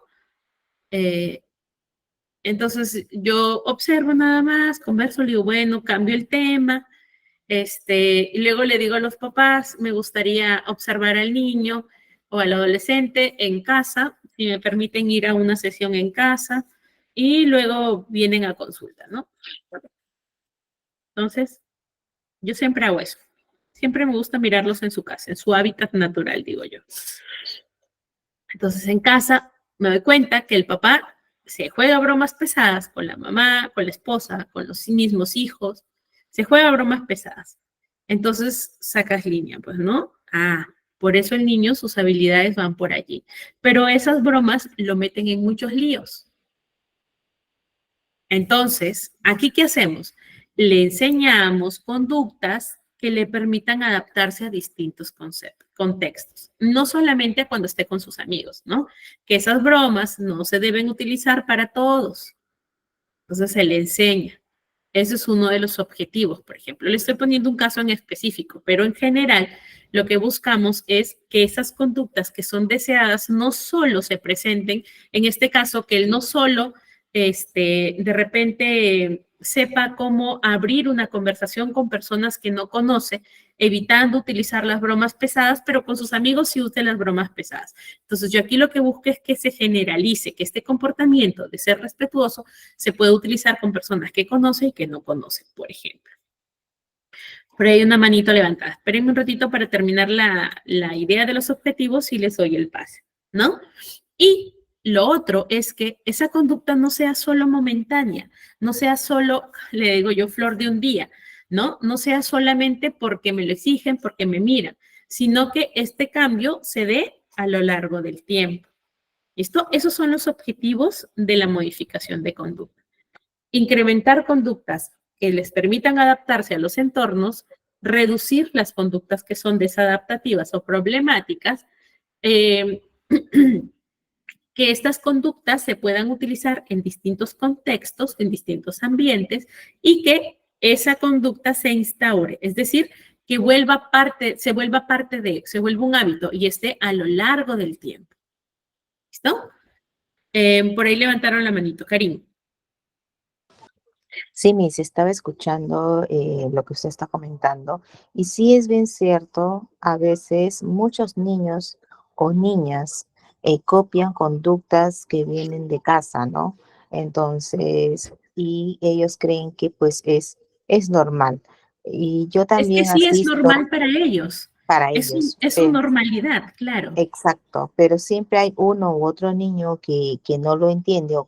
Entonces yo observo nada más, converso, le digo, bueno, cambio el tema, y luego le digo a los papás, me gustaría observar al niño o al adolescente en casa, si me permiten ir a una sesión en casa, y luego vienen a consulta, ¿no? Entonces, yo siempre hago eso. Siempre me gusta mirarlos en su casa, en su hábitat natural, digo yo. Entonces, en casa me doy cuenta que el papá se juega bromas pesadas con la mamá, con la esposa, con los mismos hijos. Se juega bromas pesadas. Entonces, sacas línea, pues, ¿no? Ah, por eso el niño, sus habilidades van por allí. Pero esas bromas lo meten en muchos líos. Entonces, ¿aquí qué hacemos? Le enseñamos conductas que le permitan adaptarse a distintos contextos. No solamente cuando esté con sus amigos, ¿no? Que esas bromas no se deben utilizar para todos. Entonces, se le enseña. Ese es uno de los objetivos, por ejemplo. Le estoy poniendo un caso en específico, pero en general lo que buscamos es que esas conductas que son deseadas no solo se presenten, en este caso, que él no solo de repente sepa cómo abrir una conversación con personas que no conoce, evitando utilizar las bromas pesadas, pero con sus amigos sí use las bromas pesadas. Entonces, yo aquí lo que busco es que se generalice, que este comportamiento de ser respetuoso se puede utilizar con personas que conoce y que no conoce, por ejemplo. Por ahí hay una manito levantada. Espérenme un ratito para terminar la idea de los objetivos y les doy el pase, ¿no? Y lo otro es que esa conducta no sea solo momentánea, no sea solo, le digo yo, flor de un día, ¿no? No sea solamente porque me lo exigen, porque me miran, sino que este cambio se dé a lo largo del tiempo. ¿Listo? Esos son los objetivos de la modificación de conducta. Incrementar conductas que les permitan adaptarse a los entornos, reducir las conductas que son desadaptativas o problemáticas, que estas conductas se puedan utilizar en distintos contextos, en distintos ambientes, y que esa conducta se instaure, es decir, que se vuelva un hábito y esté a lo largo del tiempo. ¿Listo? Por ahí levantaron la manito. Karim. Sí, Miss, estaba escuchando lo que usted está comentando y sí es bien cierto, a veces muchos niños o niñas copian conductas que vienen de casa, ¿no? Entonces, y ellos creen que pues es normal. Y yo Es que también sí es asisto normal para ellos. para ellos. Es su normalidad, claro. Exacto, pero siempre hay uno u otro niño que no lo entiende o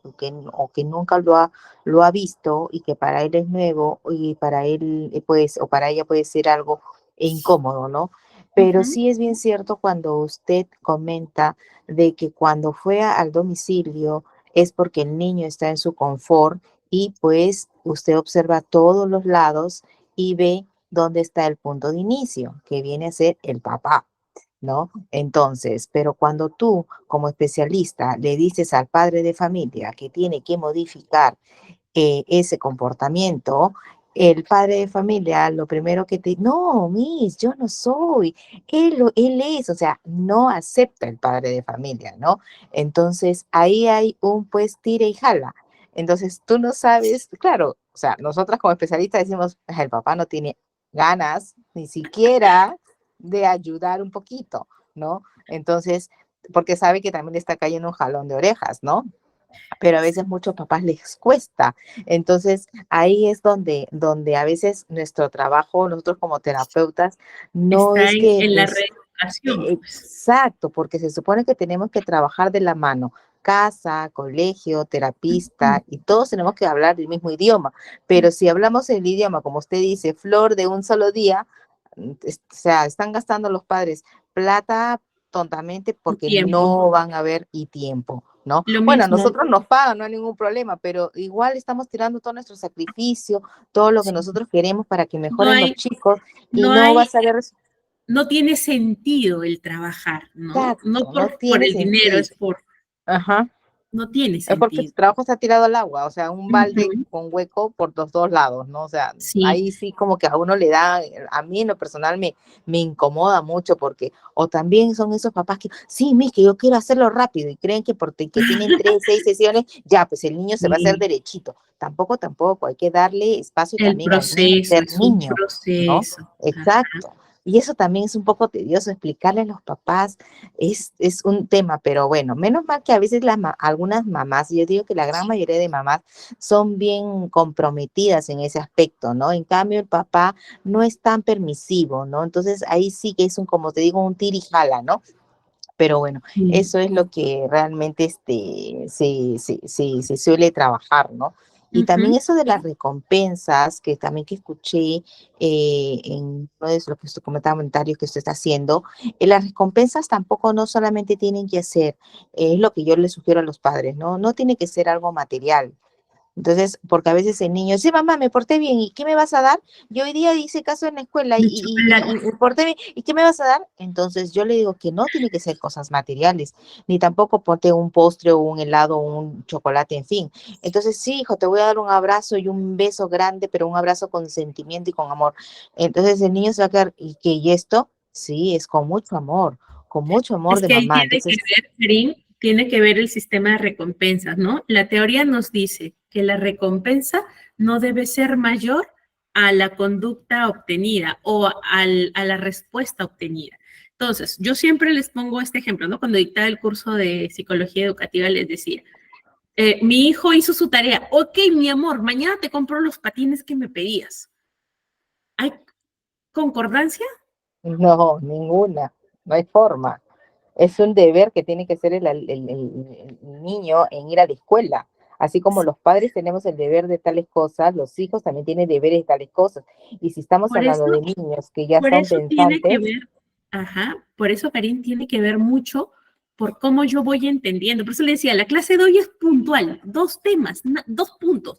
que nunca lo ha visto y que para él es nuevo y para él pues o para ella puede ser algo incómodo, ¿no? Pero Ujú. sí es bien cierto cuando usted comenta de que cuando fue al domicilio es porque el niño está en su confort y pues usted observa todos los lados y ve dónde está el punto de inicio, que viene a ser el papá. ¿No? Entonces, pero cuando tú como especialista le dices al padre de familia que tiene que modificar ese comportamiento, el padre de familia lo primero que te, no, Miss, yo no soy, él es, o sea, no acepta el padre de familia, ¿no? Entonces, ahí hay un pues tira y jala. Entonces, tú no sabes, claro, o sea, nosotras como especialistas decimos, "Ah, el papá no tiene ganas ni siquiera de ayudar un poquito, ¿no? Entonces, porque sabe que también le está cayendo un jalón de orejas, ¿no? Pero a veces muchos papás les cuesta. Entonces, ahí es donde a veces nuestro trabajo, nosotros como terapeutas, no Está es que en la les... reeducación, pues. Exacto, porque se supone que tenemos que trabajar de la mano, casa, colegio, terapista, y todos tenemos que hablar el mismo idioma. Pero si hablamos el idioma, como usted dice, flor de un solo día, o sea, están gastando los padres plata tontamente porque Tiempo. no van a ver y tiempo, ¿no? Lo Bueno, a mismo. nosotros nos pagan, no hay ningún problema, pero igual estamos tirando todo nuestro sacrificio, todo lo que Sí. nosotros queremos para que No mejoren los hay, chicos y no no hay, vas a ver no tiene sentido el trabajar, ¿no? No exacto, no por tiene el dinero, sentido. es por, Ajá. no tiene Es porque su sentido. trabajo está tirado al agua, o sea, un balde Ujú. con hueco por los dos lados, ¿no? O sea, Sí, ahí sí como que a uno le da, a mí en lo personal me incomoda mucho porque, o también son esos papás que, sí, mis, que yo quiero hacerlo rápido y creen que porque que tienen 3, 6 sesiones, ya, pues el niño se va a hacer sí. derechito. Tampoco, hay que darle espacio El también al niño proceso ser es un niño, ¿no? proceso. Ajá. Exacto. Y eso también es un poco tedioso explicarle a los papás es un tema, pero bueno, menos mal que a veces algunas mamás, yo digo que la gran mayoría de mamás son bien comprometidas en ese aspecto, ¿no? En cambio, el papá no es tan permisivo, ¿no? Entonces ahí sí que es un, como te digo, un tira y jala, ¿no? Pero bueno, Sí. eso es lo que realmente se suele trabajar, ¿no? Y también Ujú. eso de las recompensas, que también que escuché en uno de los comentarios que usted está haciendo, las recompensas tampoco no solamente tienen que ser, es lo que yo le sugiero a los padres, ¿no? No tiene que ser algo material. Entonces, porque a veces el niño, sí, mamá, me porté bien, ¿y qué me vas a dar? Yo hoy día hice caso en la escuela y, De y chocolate. me porté bien, ¿y qué me vas a dar? Entonces yo le digo que no tiene que ser cosas materiales, ni tampoco ponte un postre o un helado o un chocolate, en fin. Entonces, sí, hijo, te voy a dar un abrazo y un beso grande, pero un abrazo con sentimiento y con amor. Entonces el niño se va a quedar, ¿y qué? ¿Y esto? Sí, es con mucho amor Es de que ahí mamá. tiene que Entonces, ver, Karim, tiene que ver el sistema de recompensas, ¿no? La teoría nos dice que la recompensa no debe ser mayor a la conducta obtenida o a la respuesta obtenida. Entonces, yo siempre les pongo este ejemplo, ¿no? Cuando dictaba el curso de psicología educativa les decía, mi hijo hizo su tarea, ok, mi amor, mañana te compro los patines que me pedías. ¿Hay concordancia? no, ninguna, no hay forma. es un deber que tiene que hacer el niño en ir a la escuela. Así como los padres tenemos el deber de tales cosas, los hijos también tienen deberes de tales cosas. Y si estamos Por eso, hablando de niños que ya por son eso tiene que pensantes, ver, ajá, por eso, Karin, tiene que ver mucho por cómo yo voy entendiendo. Por eso le decía, la clase de hoy es puntual, 2 temas, 2 puntos.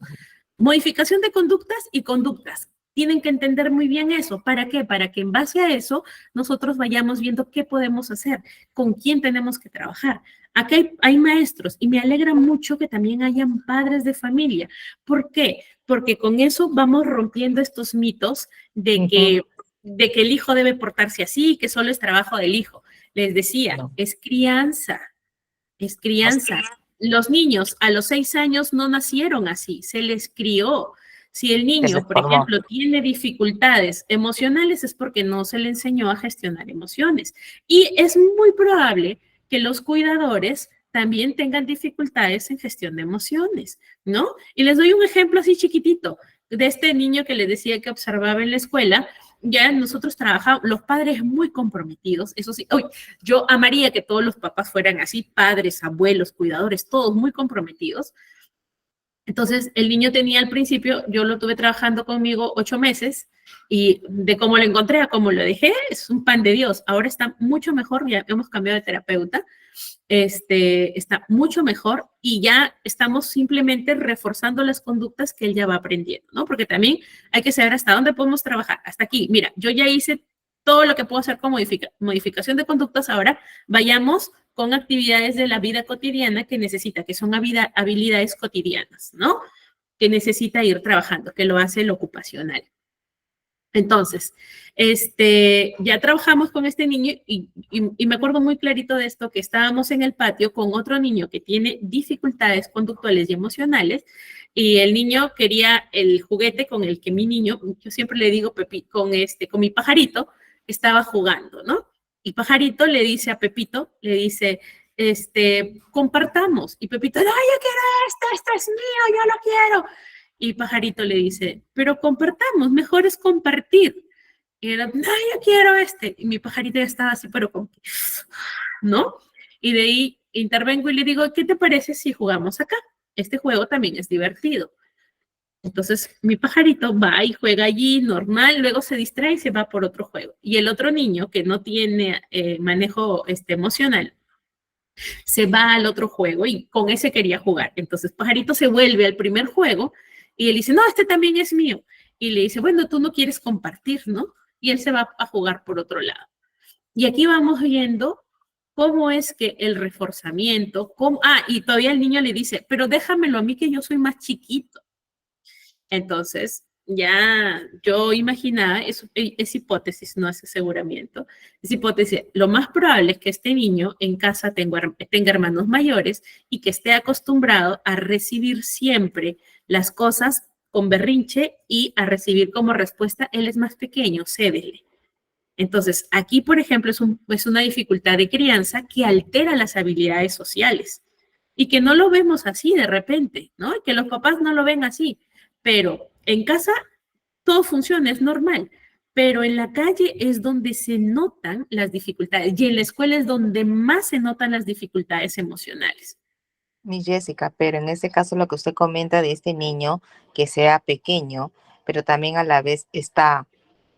Modificación de conductas y conductas. Tienen que entender muy bien eso. ¿Para qué? Para que en base a eso nosotros vayamos viendo qué podemos hacer, con quién tenemos que trabajar. Aquí hay maestros y me alegra mucho que también hayan padres de familia. ¿Por qué? Porque con eso vamos rompiendo estos mitos de que el hijo debe portarse así, que solo es trabajo del hijo. Les decía, no. es crianza, es crianza. Los niños a los 6 años no nacieron así, se les crió. Si el Se niño, les por formó. ejemplo, tiene dificultades emocionales, es porque no se le enseñó a gestionar emociones. Y es muy probable que los cuidadores también tengan dificultades en gestión de emociones, ¿no? Y les doy un ejemplo así chiquitito de este niño que les decía que observaba en la escuela. Ya nosotros trabajamos, los padres muy comprometidos, eso sí, hoy yo amaría que todos los papás fueran así, padres, abuelos, cuidadores, todos muy comprometidos. Entonces, el niño tenía al principio, yo lo tuve trabajando conmigo 8 meses y de cómo lo encontré a cómo lo dejé, es un pan de Dios. Ahora está mucho mejor, ya hemos cambiado de terapeuta, está mucho mejor y ya estamos simplemente reforzando las conductas que él ya va aprendiendo, ¿no? Porque también hay que saber hasta dónde podemos trabajar. Hasta aquí, mira, yo ya hice todo lo que puedo hacer con modificación de conductas, ahora vayamos con actividades de la vida cotidiana que necesita, que son habilidades cotidianas, ¿no? Que necesita ir trabajando, que lo hace el ocupacional. Entonces, ya trabajamos con este niño y me acuerdo muy clarito de esto, que estábamos en el patio con otro niño que tiene dificultades conductuales y emocionales y el niño quería el juguete con el que mi niño, yo siempre le digo con mi pajarito, estaba jugando, ¿no? Y pajarito le dice a Pepito, le dice, compartamos. Y Pepito, no, yo quiero esto es mío, yo lo quiero. Y pajarito le dice, pero compartamos, mejor es compartir. Y él, no, yo quiero este. Y mi pajarito ya estaba así, pero con, ¿no? Y de ahí intervengo y le digo, ¿qué te parece si jugamos acá? Este juego también es divertido. Entonces, mi pajarito va y juega allí normal, luego se distrae y se va por otro juego. Y el otro niño, que no tiene manejo emocional, se va al otro juego y con ese quería jugar. Entonces, pajarito se vuelve al primer juego y él dice, no, este también es mío. Y le dice, bueno, tú no quieres compartir, ¿no? Y él se va a jugar por otro lado. Y aquí vamos viendo cómo es que el reforzamiento, y todavía el niño le dice, pero déjamelo a mí que yo soy más chiquito. Entonces, ya yo imaginaba, es hipótesis, no es aseguramiento, es hipótesis, lo más probable es que este niño en casa tenga hermanos mayores y que esté acostumbrado a recibir siempre las cosas con berrinche y a recibir como respuesta, él es más pequeño, cédele. Entonces, aquí, por ejemplo, es una dificultad de crianza que altera las habilidades sociales y que no lo vemos así de repente, ¿no? Que los papás no lo ven así. Pero en casa todo funciona, es normal, pero en la calle es donde se notan las dificultades y en la escuela es donde más se notan las dificultades emocionales. Mi Jessica, pero en este caso lo que usted comenta de este niño que sea pequeño, pero también a la vez está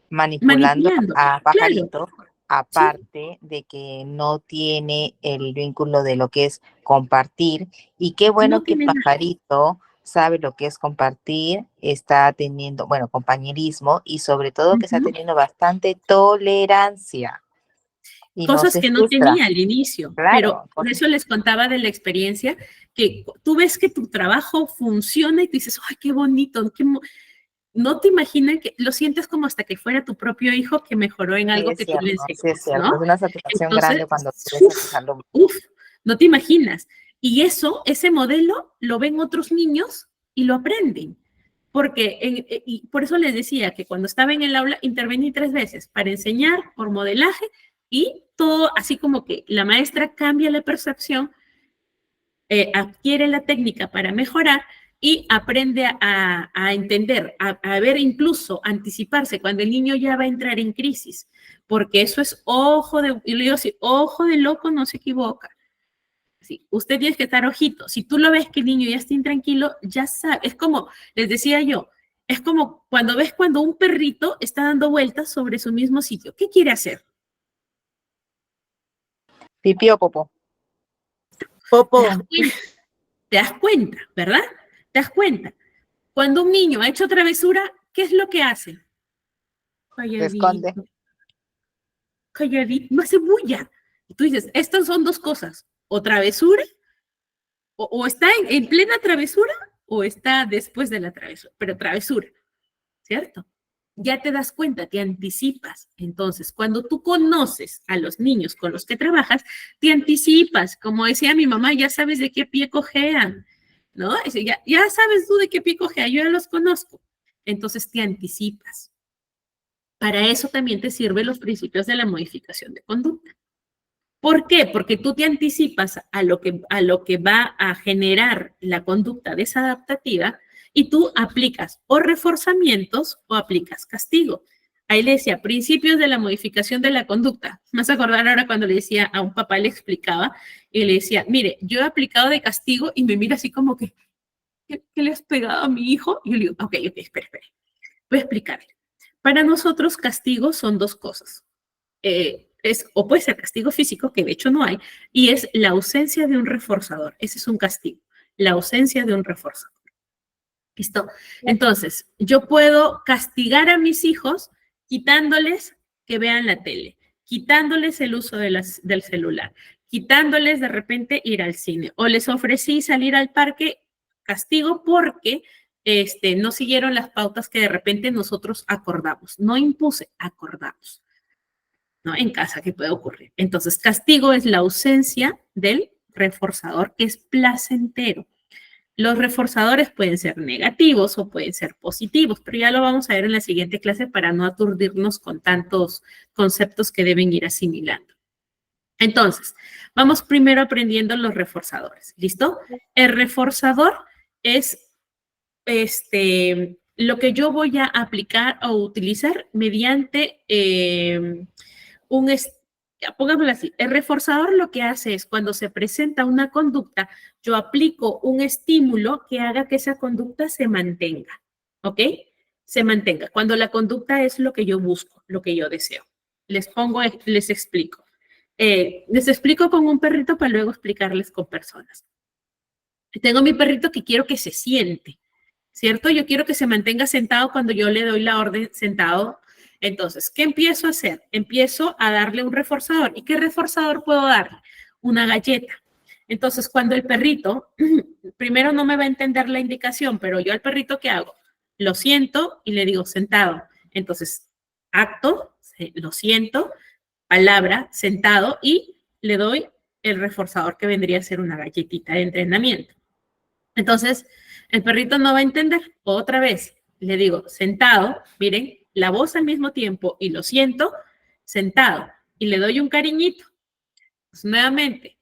manipulando a Pajarito, claro. aparte de que no tiene el vínculo de lo que es compartir, y qué bueno No que tiene Pajarito sabe lo que es compartir, está teniendo, bueno, compañerismo y sobre todo que está teniendo bastante tolerancia. Y cosas no que no frustra. tenía al inicio, Claro, pero por eso les contaba de la experiencia, que tú ves que tu trabajo funciona y tú dices, ¡ay, qué bonito! No te imaginas que lo sientes como hasta que fuera tu propio hijo que mejoró en algo que tú le enseñas, sí es cierto, ¿no? es una satisfacción Entonces, grande cuando tú ves a tus alumnos. No te imaginas. Y ese modelo lo ven otros niños y lo aprenden. Porque, y por eso les decía que cuando estaba en el aula intervení 3 veces para enseñar por modelaje y todo así como que la maestra cambia la percepción, adquiere la técnica para mejorar y aprende a entender, a ver incluso anticiparse cuando el niño ya va a entrar en crisis. porque eso es ojo de, y le digo así, ojo de loco no se equivoca. Sí, usted tiene que estar ojito. Si tú lo ves que el niño ya está intranquilo, ya sabe. Es como, les decía yo, es como cuando ves cuando un perrito está dando vueltas sobre su mismo sitio. ¿Qué quiere hacer? Pipí o popó. Popo. Te das cuenta, ¿verdad? Te das cuenta. Cuando un niño ha hecho travesura, ¿qué es lo que hace? Se esconde. Calladito, no hace bulla. Y tú dices, estas son dos cosas, o travesura, o está en plena travesura, o está después de la travesura, pero travesura, ¿cierto? Ya te das cuenta, te anticipas. Entonces, cuando tú conoces a los niños con los que trabajas, te anticipas. Como decía mi mamá, ya sabes de qué pie cojean, ¿no? Ya sabes tú de qué pie cojean, yo ya los conozco. Entonces, te anticipas. Para eso también te sirven los principios de la modificación de conducta. ¿Por qué? Porque tú te anticipas a lo que va a generar la conducta desadaptativa y tú aplicas o reforzamientos o aplicas castigo. Ahí le decía, principios de la modificación de la conducta. Me vas a acordar ahora cuando le decía a un papá, le explicaba y le decía, mire, yo he aplicado de castigo y me mira así como que, ¿qué le has pegado a mi hijo? Y yo le digo, ok, espera. Voy a explicarle. Para nosotros castigo son dos cosas. O puede ser castigo físico, que de hecho no hay, y es la ausencia de un reforzador. Ese es un castigo, la ausencia de un reforzador. ¿Listo? Entonces, yo puedo castigar a mis hijos quitándoles que vean la tele, quitándoles el uso del celular, quitándoles de repente ir al cine, o les ofrecí salir al parque, castigo porque no siguieron las pautas que de repente nosotros acordamos. No impuse, acordamos. ¿No? En casa, ¿qué puede ocurrir? Entonces, castigo es la ausencia del reforzador que es placentero. Los reforzadores pueden ser negativos o pueden ser positivos, pero ya lo vamos a ver en la siguiente clase para no aturdirnos con tantos conceptos que deben ir asimilando. Entonces, vamos primero aprendiendo los reforzadores, ¿listo? El reforzador es lo que yo voy a aplicar o utilizar mediante pongámoslo así, el reforzador lo que hace es cuando se presenta una conducta, yo aplico un estímulo que haga que esa conducta se mantenga, ¿ok? Se mantenga. Cuando la conducta es lo que yo busco, lo que yo deseo. Les explico. Les explico con un perrito para luego explicarles con personas. Tengo mi perrito que quiero que se siente, ¿cierto? Yo quiero que se mantenga sentado cuando yo le doy la orden sentado. Entonces, ¿qué empiezo a hacer? Empiezo a darle un reforzador. ¿Y qué reforzador puedo darle? Una galleta. Entonces, cuando el perrito, primero no me va a entender la indicación, pero yo al perrito, ¿qué hago? Lo siento y le digo sentado. Entonces, acto, lo siento, palabra, sentado, y le doy el reforzador que vendría a ser una galletita de entrenamiento. Entonces, el perrito no va a entender. Otra vez, le digo sentado, miren, la voz al mismo tiempo y lo siento, sentado, y le doy un cariñito. Pues nuevamente,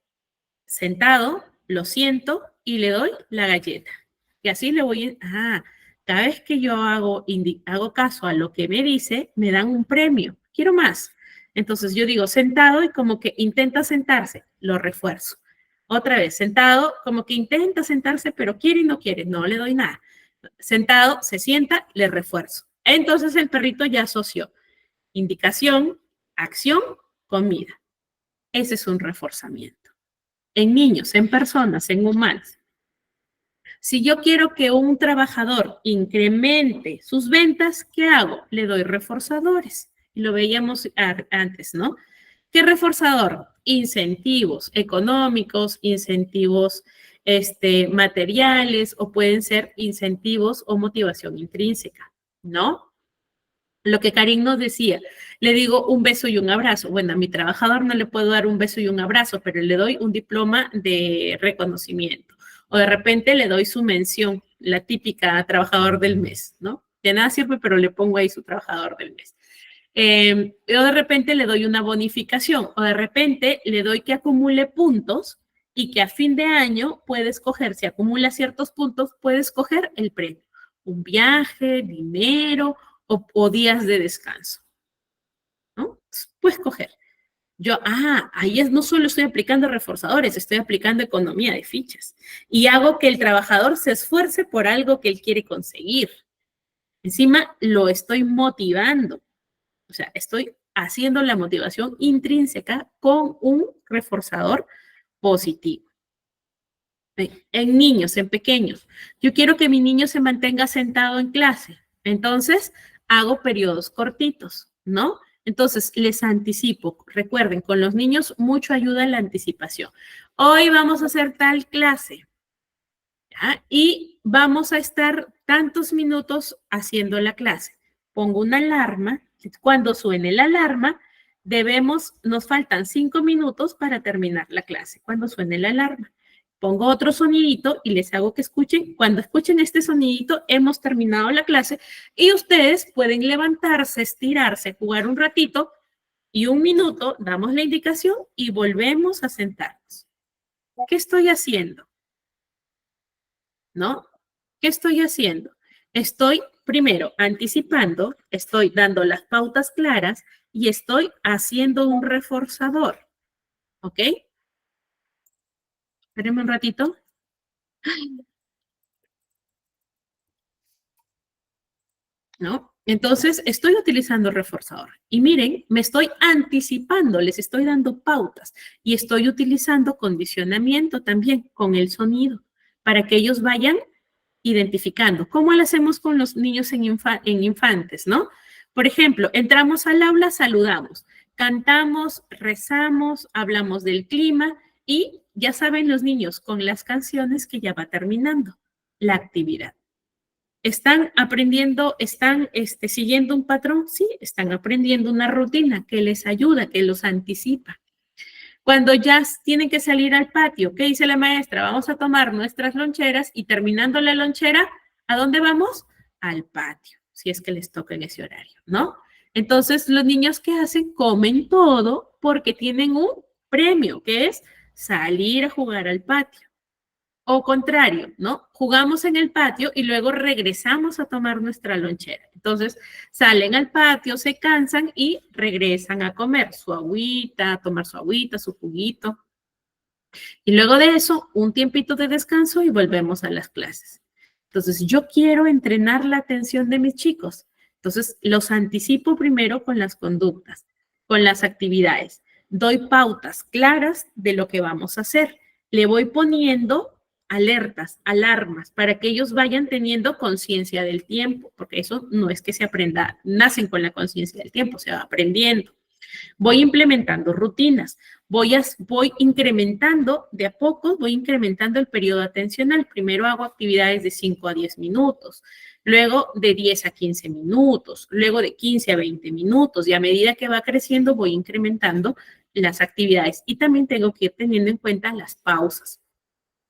sentado, lo siento y le doy la galleta. Y así le voy, cada vez que yo hago caso a lo que me dice, me dan un premio. Quiero más. Entonces yo digo sentado y como que intenta sentarse, lo refuerzo. Otra vez, sentado, como que intenta sentarse, pero quiere y no quiere, no le doy nada. Sentado, se sienta, le refuerzo. Entonces el perrito ya asoció indicación, acción, comida. Ese es un reforzamiento. En niños, en personas, en humanos. Si yo quiero que un trabajador incremente sus ventas, ¿qué hago? Le doy reforzadores. Y lo veíamos antes, ¿no? ¿Qué reforzador? Incentivos económicos, incentivos materiales, o pueden ser incentivos o motivación intrínseca, ¿no? Lo que Karin nos decía, le digo un beso y un abrazo. Bueno, a mi trabajador no le puedo dar un beso y un abrazo, pero le doy un diploma de reconocimiento. O de repente le doy su mención, la típica trabajador del mes, ¿no? De nada sirve, pero le pongo ahí su trabajador del mes. O de repente le doy una bonificación, o de repente le doy que acumule puntos y que a fin de año puede escoger, si acumula ciertos puntos, puede escoger el premio. Un viaje, dinero o días de descanso, ¿no? Puedes coger. Ahí no solo estoy aplicando reforzadores, estoy aplicando economía de fichas. Y hago que el trabajador se esfuerce por algo que él quiere conseguir. Encima, lo estoy motivando. O sea, estoy haciendo la motivación intrínseca con un reforzador positivo. En niños, en pequeños. Yo quiero que mi niño se mantenga sentado en clase. Entonces, hago periodos cortitos, ¿no? Entonces, les anticipo. Recuerden, con los niños mucho ayuda la anticipación. Hoy vamos a hacer tal clase, ¿ya? Y vamos a estar tantos minutos haciendo la clase. Pongo una alarma. Cuando suene la alarma, nos faltan 5 minutos para terminar la clase. Cuando suene la alarma. Pongo otro sonidito y les hago que escuchen. Cuando escuchen este sonidito, hemos terminado la clase y ustedes pueden levantarse, estirarse, jugar un ratito y 1 minuto damos la indicación y volvemos a sentarnos. ¿Qué estoy haciendo? ¿No? ¿Qué estoy haciendo? Estoy primero anticipando, estoy dando las pautas claras y estoy haciendo un reforzador. ¿Ok? Espérenme un ratito. ¿No? Entonces, estoy utilizando el reforzador. Y miren, me estoy anticipando, les estoy dando pautas y estoy utilizando condicionamiento también con el sonido para que ellos vayan identificando. ¿Cómo lo hacemos con los niños en infantes, no? Por ejemplo, entramos al aula, saludamos, cantamos, rezamos, hablamos del clima y ya saben los niños con las canciones que ya va terminando la actividad. ¿Están aprendiendo, están siguiendo un patrón? Sí, están aprendiendo una rutina que les ayuda, que los anticipa. Cuando ya tienen que salir al patio, ¿qué dice la maestra? Vamos a tomar nuestras loncheras y terminando la lonchera, ¿a dónde vamos? Al patio, si es que les toca en ese horario, ¿no? Entonces, los niños, ¿qué hacen? Comen todo porque tienen un premio, que es salir a jugar al patio. O contrario, ¿no? Jugamos en el patio y luego regresamos a tomar nuestra lonchera. Entonces, salen al patio, se cansan y regresan a comer su agüita, a tomar su agüita, su juguito. Y luego de eso, un tiempito de descanso y volvemos a las clases. Entonces, yo quiero entrenar la atención de mis chicos. Entonces, los anticipo primero con las conductas, con las actividades. Doy pautas claras de lo que vamos a hacer. Le voy poniendo alertas, alarmas, para que ellos vayan teniendo conciencia del tiempo, porque eso no es que se aprenda, nacen con la conciencia del tiempo, se va aprendiendo. Voy implementando rutinas, voy incrementando de a poco, voy incrementando el periodo atencional. Primero hago actividades de 5 a 10 minutos, luego de 10 a 15 minutos, luego de 15 a 20 minutos, y a medida que va creciendo voy incrementando las actividades. Y también tengo que ir teniendo en cuenta las pausas.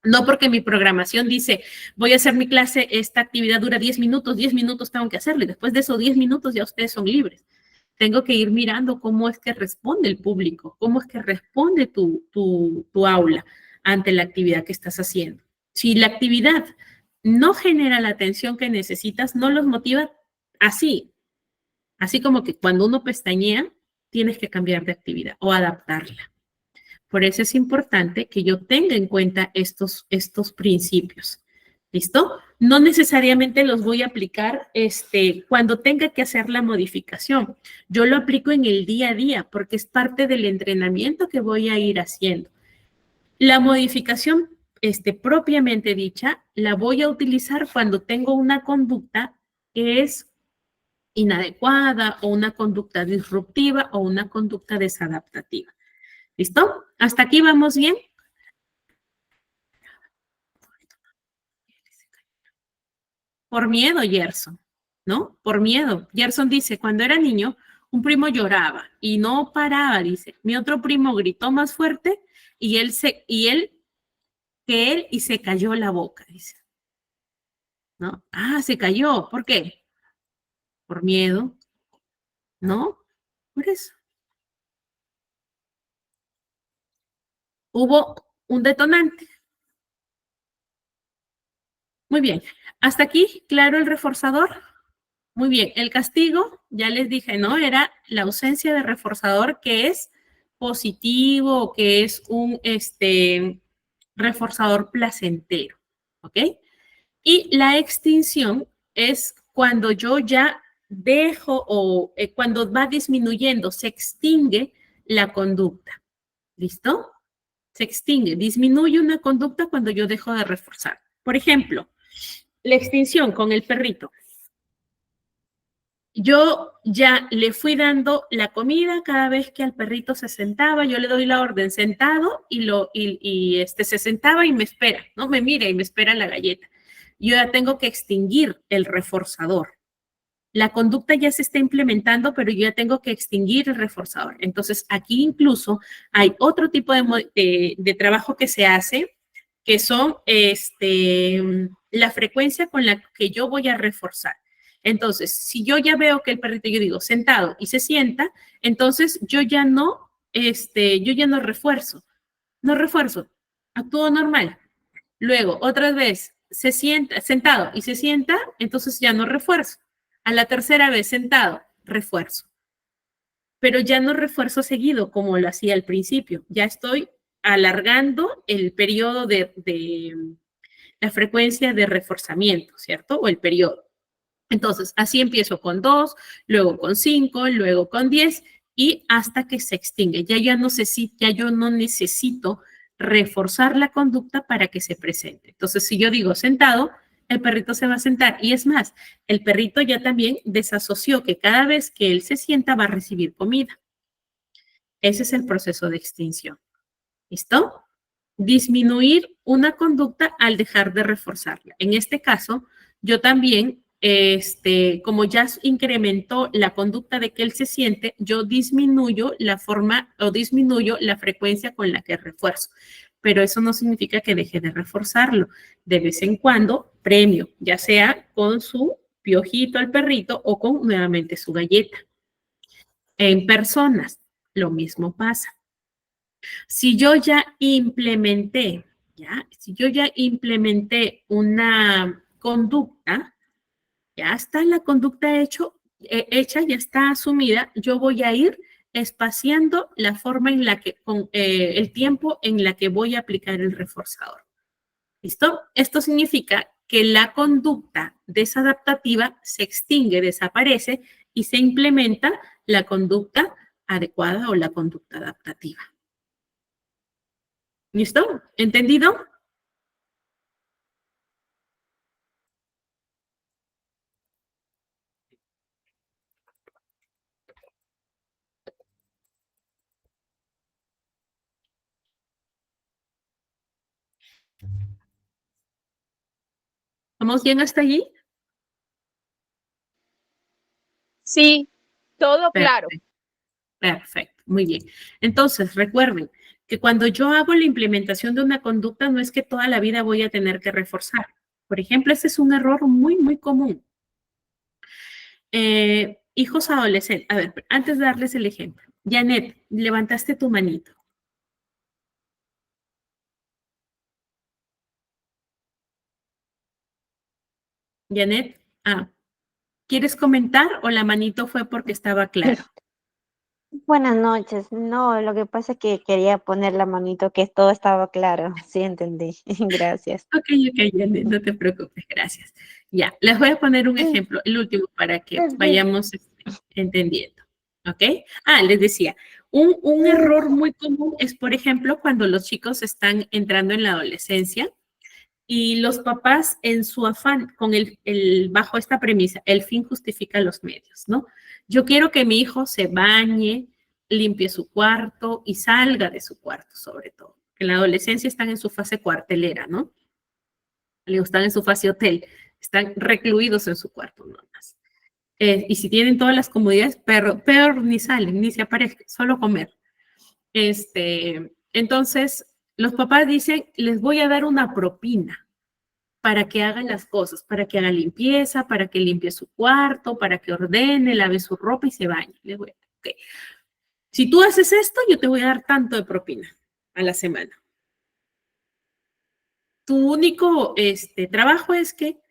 No porque mi programación dice, voy a hacer mi clase, esta actividad dura 10 minutos tengo que hacerlo y después de esos 10 minutos ya ustedes son libres. Tengo que ir mirando cómo es que responde el público, cómo es que responde tu aula ante la actividad que estás haciendo. Si la actividad no genera la atención que necesitas, no los motiva así como que cuando uno pestañea, tienes que cambiar de actividad o adaptarla. Por eso es importante que yo tenga en cuenta estos principios. ¿Listo? No necesariamente los voy a aplicar cuando tenga que hacer la modificación. Yo lo aplico en el día a día porque es parte del entrenamiento que voy a ir haciendo. La modificación propiamente dicha la voy a utilizar cuando tengo una conducta que es inadecuada o una conducta disruptiva o una conducta desadaptativa. ¿Listo? ¿Hasta aquí vamos bien? Por miedo, Gerson, ¿no? Por miedo. Gerson dice, cuando era niño, un primo lloraba y no paraba, dice. Mi otro primo gritó más fuerte y se cayó la boca, dice. ¿No? Ah, se cayó. ¿Por qué? Por miedo, ¿no? Por eso. Hubo un detonante. Muy bien. ¿Hasta aquí? ¿Claro el reforzador? Muy bien, el castigo, ya les dije, ¿no? Era la ausencia de reforzador que es positivo, que es un reforzador placentero, ¿ok? Y la extinción es cuando yo ya dejo o cuando va disminuyendo, se extingue la conducta. ¿Listo? Se extingue, disminuye una conducta cuando yo dejo de reforzar. Por ejemplo, la extinción con el perrito. Yo ya le fui dando la comida cada vez que al perrito se sentaba, yo le doy la orden sentado y se sentaba y me espera, ¿no? Me mira y me espera la galleta. Yo ya tengo que extinguir el reforzador. La conducta ya se está implementando, pero yo ya tengo que extinguir el reforzador. Entonces, aquí incluso hay otro tipo de trabajo que se hace, que son la frecuencia con la que yo voy a reforzar. Entonces, si yo ya veo que el perrito, yo digo, sentado y se sienta, entonces yo ya no refuerzo, actúo normal. Luego, otra vez, se sienta, sentado y se sienta, entonces ya no refuerzo. A la tercera vez, sentado, refuerzo. Pero ya no refuerzo seguido como lo hacía al principio. Ya estoy alargando el periodo de la frecuencia de reforzamiento, ¿cierto? O el periodo. Entonces, así empiezo con 2, luego con 5, luego con 10 y hasta que se extingue. Ya yo no necesito reforzar la conducta para que se presente. Entonces, si yo digo sentado, el perrito se va a sentar. Y es más, el perrito ya también desasoció que cada vez que él se sienta va a recibir comida. Ese es el proceso de extinción. ¿Listo? Disminuir una conducta al dejar de reforzarla. En este caso, yo también, como ya incrementó la conducta de que él se siente, yo disminuyo la forma o disminuyo la frecuencia con la que refuerzo. Pero eso no significa que deje de reforzarlo. De vez en cuando, premio, ya sea con su piojito al perrito o con nuevamente su galleta. En personas, lo mismo pasa. Si yo ya implementé, una conducta, ya está la conducta hecha, ya está asumida, yo voy a ir espaciando la forma en la que, el tiempo en la que voy a aplicar el reforzador. ¿Listo? Esto significa que la conducta desadaptativa se extingue, desaparece y se implementa la conducta adecuada o la conducta adaptativa. ¿Listo? ¿Entendido? ¿Vamos bien hasta allí? Sí, todo claro. Perfecto, muy bien. Entonces, recuerden que cuando yo hago la implementación de una conducta, no es que toda la vida voy a tener que reforzar. Por ejemplo, ese es un error muy, muy común. Hijos adolescentes. A ver, antes de darles el ejemplo. Janet, levantaste tu manito. Janet, ¿quieres comentar o la manito fue porque estaba claro? Buenas noches. No, lo que pasa es que quería poner la manito que todo estaba claro. Sí, entendí. Gracias. Ok, Janet, no te preocupes, gracias. Ya, les voy a poner un ejemplo, el último, para que vayamos entendiendo. ¿Ok? Les decía, un error muy común es, por ejemplo, cuando los chicos están entrando en la adolescencia y los papás en su afán, bajo esta premisa, el fin justifica los medios, ¿no? Yo quiero que mi hijo se bañe, limpie su cuarto y salga de su cuarto, sobre todo. En la adolescencia están en su fase cuartelera, ¿no? Están en su fase hotel, están recluidos en su cuarto, no más. Y si tienen todas las comodidades, peor ni salen, ni se aparecen, solo comer. Entonces, los papás dicen, les voy a dar una propina para que hagan las cosas, para que haga limpieza, para que limpie su cuarto, para que ordene, lave su ropa y se bañe. Les voy a, okay. Si tú haces esto, yo te voy a dar tanto de propina a la semana. Tu único trabajo es que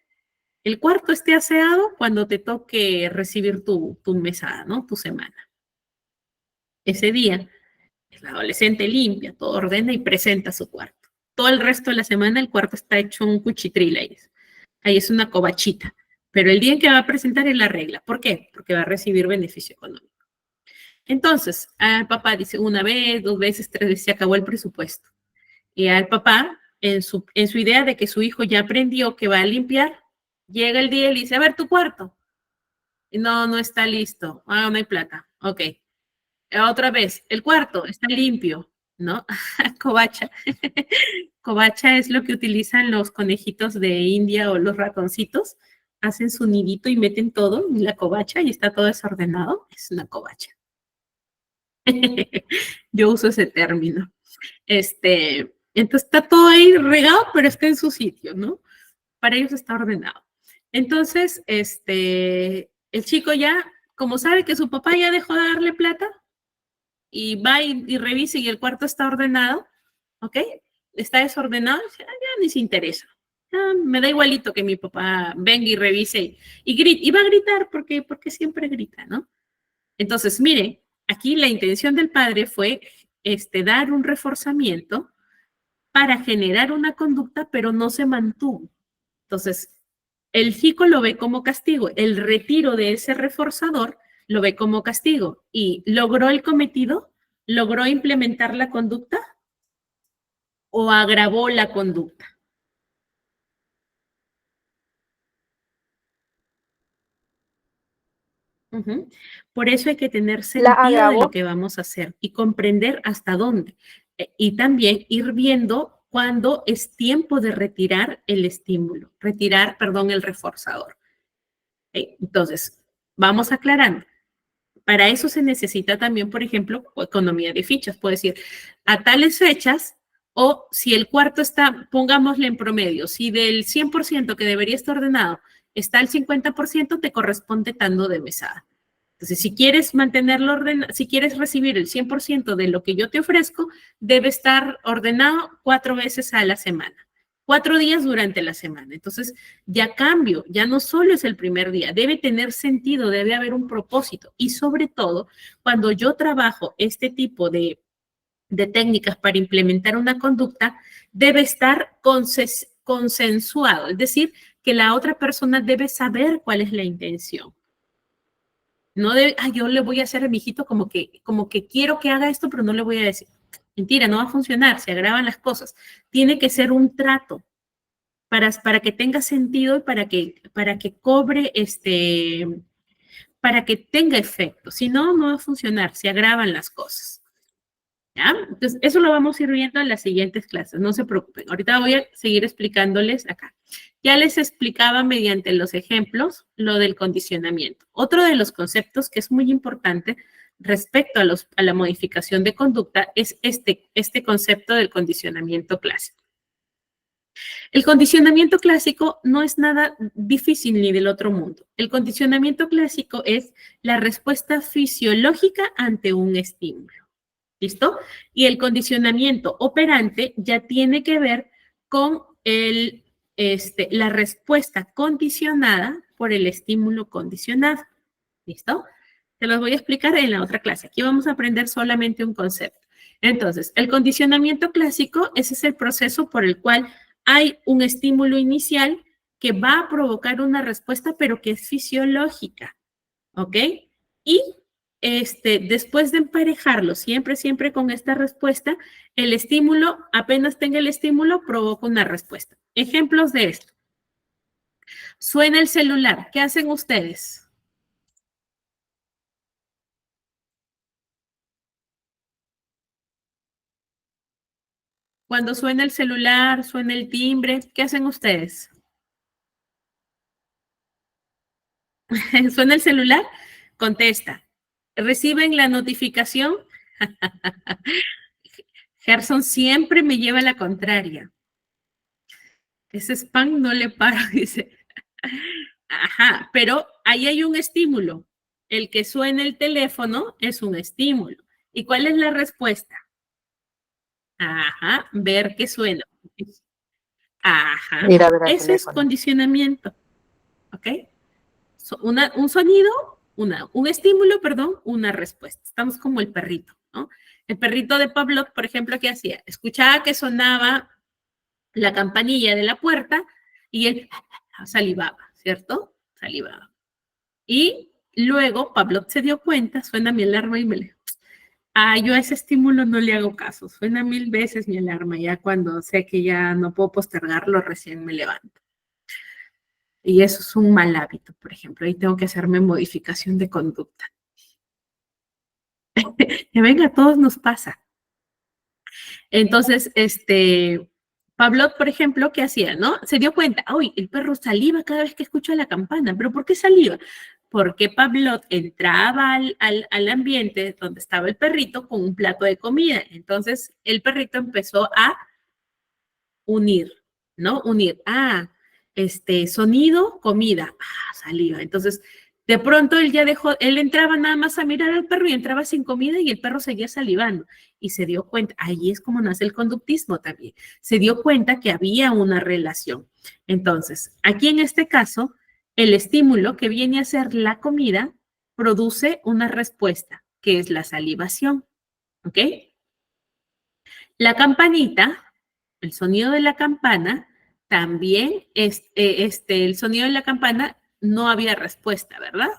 el cuarto esté aseado cuando te toque recibir tu mesada, ¿no? Tu semana. Ese día, el adolescente limpia, todo ordena y presenta su cuarto. Todo el resto de la semana el cuarto está hecho un cuchitril ahí. Ahí es una covachita. Pero el día en que va a presentar es la regla. ¿Por qué? Porque va a recibir beneficio económico. Entonces, al papá dice una vez, 2 veces, 3 veces, se acabó el presupuesto. Y al papá, en su idea de que su hijo ya aprendió que va a limpiar, llega el día y le dice, a ver, tu cuarto. Y no, no está listo. Ah, no hay plata. Ok. Otra vez, el cuarto está limpio, ¿no? Covacha. Covacha es lo que utilizan los conejitos de India o los ratoncitos. Hacen su nidito y meten todo en la covacha y está todo desordenado. Es una covacha. Yo uso ese término. Entonces está todo ahí regado, pero está en su sitio, ¿no? Para ellos está ordenado. Entonces, el chico ya, como sabe que su papá ya dejó de darle plata, y va y revisa y el cuarto está ordenado, ¿ok? Está desordenado, ya ni se interesa. Me da igualito que mi papá venga y revise y va a gritar porque siempre grita, ¿no? Entonces, mire, aquí la intención del padre fue dar un reforzamiento para generar una conducta, pero no se mantuvo. Entonces, el chico lo ve como castigo, el retiro de ese reforzador lo ve como castigo y logró el cometido, logró implementar la conducta o agravó la conducta. Uh-huh. Por eso hay que tener sentido de lo que vamos a hacer y comprender hasta dónde. Y también ir viendo cuándo es tiempo de retirar el estímulo, el reforzador. Entonces, vamos aclarando. Para eso se necesita también, por ejemplo, economía de fichas. Puede decir, a tales fechas, o si el cuarto está, pongámosle en promedio, si del 100% que debería estar ordenado está al 50%, te corresponde tanto de mesada. Entonces, si quieres mantenerlo ordenado, si quieres recibir el 100% de lo que yo te ofrezco, debe estar ordenado 4 veces a la semana. 4 días durante la semana. Entonces, ya cambio, ya no solo es el primer día, debe tener sentido, debe haber un propósito. Y sobre todo, cuando yo trabajo este tipo de técnicas para implementar una conducta, debe estar consensuado, es decir, que la otra persona debe saber cuál es la intención. No debe, yo le voy a hacer a mi hijito como que quiero que haga esto, pero no le voy a decir. Mentira, no va a funcionar, se agravan las cosas. Tiene que ser un trato para que tenga sentido y para que cobre, para que tenga efecto. Si no, no va a funcionar, se agravan las cosas. ¿Ya? Entonces, eso lo vamos a ir viendo en las siguientes clases, no se preocupen. Ahorita voy a seguir explicándoles acá. Ya les explicaba mediante los ejemplos lo del condicionamiento. Otro de los conceptos que es muy importante respecto a la modificación de conducta es este concepto del condicionamiento clásico. El condicionamiento clásico no es nada difícil ni del otro mundo. El condicionamiento clásico es la respuesta fisiológica ante un estímulo. ¿Listo? Y el condicionamiento operante ya tiene que ver con la respuesta condicionada por el estímulo condicionado. ¿Listo? Te los voy a explicar en la otra clase. Aquí vamos a aprender solamente un concepto. Entonces, el condicionamiento clásico, ese es el proceso por el cual hay un estímulo inicial que va a provocar una respuesta, pero que es fisiológica. ¿Ok? Y después de emparejarlo siempre con esta respuesta, el estímulo, apenas tenga el estímulo, provoca una respuesta. Ejemplos de esto. Suena el celular. ¿Qué hacen ustedes? Cuando suena el celular, suena el timbre, ¿qué hacen ustedes? ¿Suena el celular? Contesta. ¿Reciben la notificación? Gerson siempre me lleva la contraria. Ese spam no le paro, dice. Ajá, pero ahí hay un estímulo. El que suena el teléfono es un estímulo. ¿Y cuál es la respuesta? Ajá, ver que suena. Ajá, ese es condicionamiento. ¿ok? Un sonido, un estímulo, perdón, una respuesta. Estamos como el perrito, ¿no? El perrito de Pavlov, por ejemplo, ¿qué hacía? Escuchaba que sonaba la campanilla de la puerta y él salivaba, ¿cierto? Salivaba. Y luego Pavlov se dio cuenta, suena mi alarma y yo a ese estímulo no le hago caso, suena 1000 veces mi alarma, ya cuando sé que ya no puedo postergarlo, recién me levanto. Y eso es un mal hábito, por ejemplo, ahí tengo que hacerme modificación de conducta. Que venga, a todos nos pasa. Entonces, Pavlov, por ejemplo, ¿qué hacía, no? Se dio cuenta, uy, el perro saliva cada vez que escucha la campana, ¿pero por qué saliva? Porque Pavlov entraba al ambiente donde estaba el perrito con un plato de comida. Entonces, el perrito empezó a unir, ¿no? Unir, sonido, comida, saliva. Entonces, de pronto él entraba nada más a mirar al perro y entraba sin comida y el perro seguía salivando. Y se dio cuenta, ahí es como nace el conductismo también. Se dio cuenta que había una relación. Entonces, aquí en este caso, el estímulo que viene a ser la comida produce una respuesta, que es la salivación. ¿Ok? La campanita, el sonido de la campana, también el sonido de la campana no había respuesta, ¿verdad?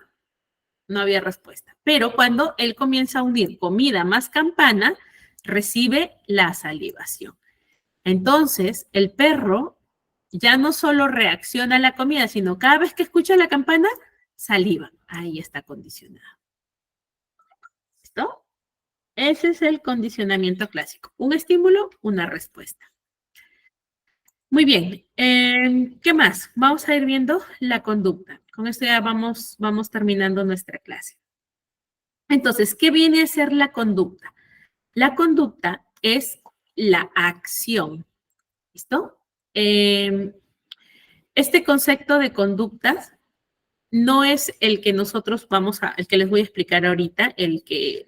No había respuesta. Pero cuando él comienza a unir comida más campana, recibe la salivación. Entonces, el perro ya no solo reacciona a la comida, sino cada vez que escucha la campana, saliva. Ahí está condicionado. ¿Listo? Ese es el condicionamiento clásico. Un estímulo, una respuesta. Muy bien. ¿Qué más? Vamos a ir viendo la conducta. Con esto ya vamos terminando nuestra clase. Entonces, ¿qué viene a ser la conducta? La conducta es la acción. ¿Listo? Este concepto de conductas no es el que el que les voy a explicar ahorita, el que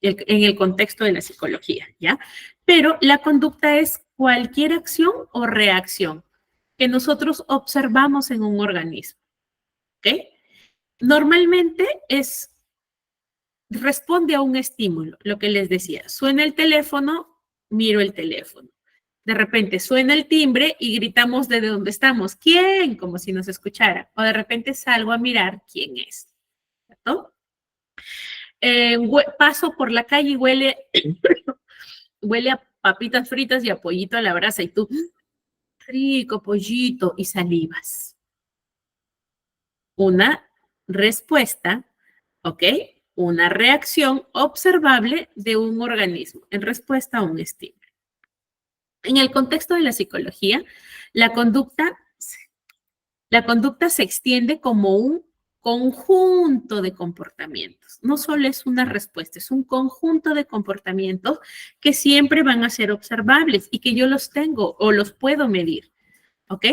en el contexto de la psicología, ¿ya? Pero la conducta es cualquier acción o reacción que nosotros observamos en un organismo, ¿ok? Normalmente responde a un estímulo, lo que les decía, suena el teléfono, miro el teléfono. De repente suena el timbre y gritamos desde donde estamos, ¿quién? Como si nos escuchara. O de repente salgo a mirar quién es, ¿cierto? Paso por la calle y huele a papitas fritas y a pollito a la brasa y tú, rico pollito, y salivas. Una respuesta, ¿ok? Una reacción observable de un organismo en respuesta a un estímulo. En el contexto de la psicología, la conducta se extiende como un conjunto de comportamientos. No solo es una respuesta, es un conjunto de comportamientos que siempre van a ser observables y que yo los tengo o los puedo medir. ¿Ok?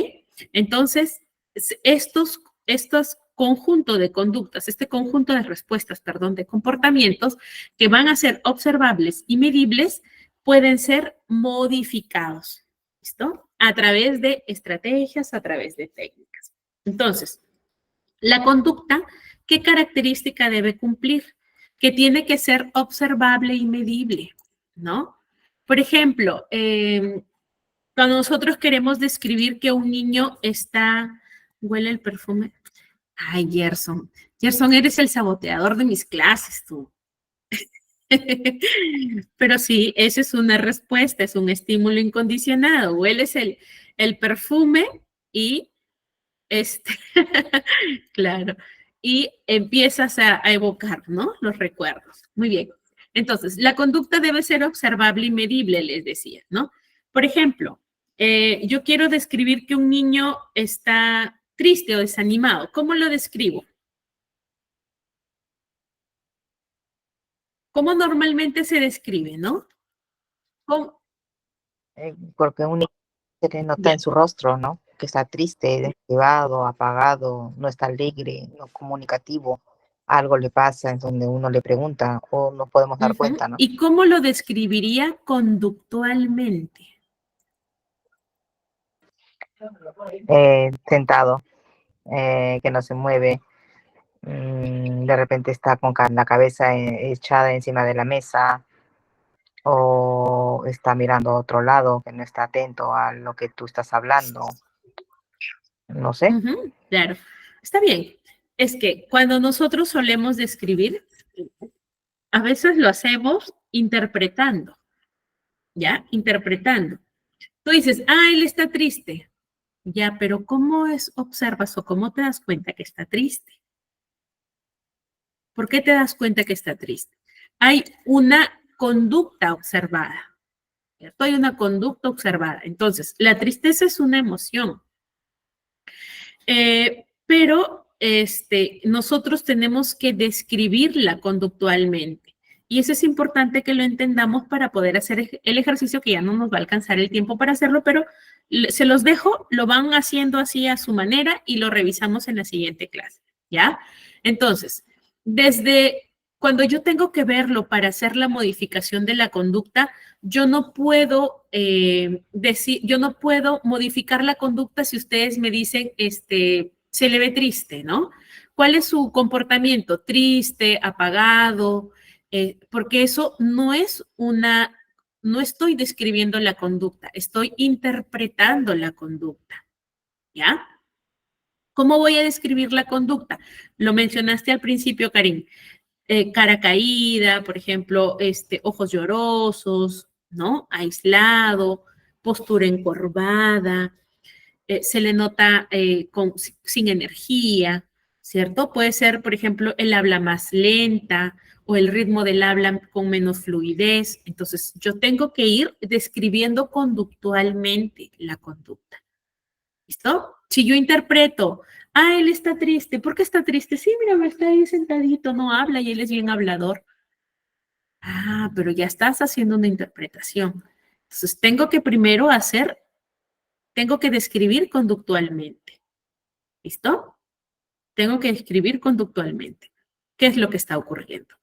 Entonces, estos conjunto de conductas, este conjunto de respuestas, perdón, de comportamientos que van a ser observables y medibles, pueden ser modificados, ¿listo? A través de estrategias, a través de técnicas. Entonces, la conducta, ¿qué característica debe cumplir? Que tiene que ser observable y medible, ¿no? Por ejemplo, cuando nosotros queremos describir que un niño huele el perfume. Ay, Gerson. Gerson, eres el saboteador de mis clases, tú. Pero sí, esa es una respuesta, es un estímulo incondicionado. Hueles el perfume y claro, y empiezas a evocar, ¿no? Los recuerdos. Muy bien. Entonces, la conducta debe ser observable y medible, les decía, ¿no? Por ejemplo, yo quiero describir que un niño está triste o desanimado. ¿Cómo lo describo? ¿Cómo normalmente se describe, no? ¿Cómo? Porque un niño se le nota en su rostro, ¿no? Que está triste, desmotivado, apagado, no está alegre, no comunicativo. Algo le pasa en donde uno le pregunta o nos podemos dar cuenta, ¿no? ¿Y cómo lo describiría conductualmente? Sentado. que no se mueve, de repente está con la cabeza echada encima de la mesa o está mirando a otro lado, que no está atento a lo que tú estás hablando. No sé. Claro, está bien. Es que cuando nosotros solemos describir, a veces lo hacemos interpretando, ¿ya? Interpretando. Tú dices, él está triste. Ya, pero ¿cómo observas o cómo te das cuenta que está triste? ¿Por qué te das cuenta que está triste? Hay una conducta observada, ¿cierto? Hay una conducta observada. Entonces, la tristeza es una emoción. Pero nosotros tenemos que describirla conductualmente. Y eso es importante que lo entendamos para poder hacer el ejercicio, que ya no nos va a alcanzar el tiempo para hacerlo, pero se los dejo, lo van haciendo así a su manera y lo revisamos en la siguiente clase, ¿ya? Entonces, desde cuando yo tengo que verlo para hacer la modificación de la conducta, yo no puedo yo no puedo modificar la conducta si ustedes me dicen, se le ve triste, ¿no? ¿Cuál es su comportamiento? Triste, apagado, porque eso no es no estoy describiendo la conducta, estoy interpretando la conducta, ¿ya? ¿Cómo voy a describir la conducta? Lo mencionaste al principio, Karim. Cara caída, por ejemplo, ojos llorosos, ¿no? Aislado, postura encorvada, se le nota sin energía, ¿cierto? Puede ser, por ejemplo, el habla más lenta o el ritmo del habla con menos fluidez. Entonces, yo tengo que ir describiendo conductualmente la conducta. ¿Listo? Si yo interpreto, él está triste. ¿Por qué está triste? Sí, mira, está ahí sentadito, no habla y él es bien hablador. Pero ya estás haciendo una interpretación. Entonces, tengo que primero tengo que describir conductualmente. ¿Listo? Tengo que describir conductualmente. ¿Qué es lo que está ocurriendo?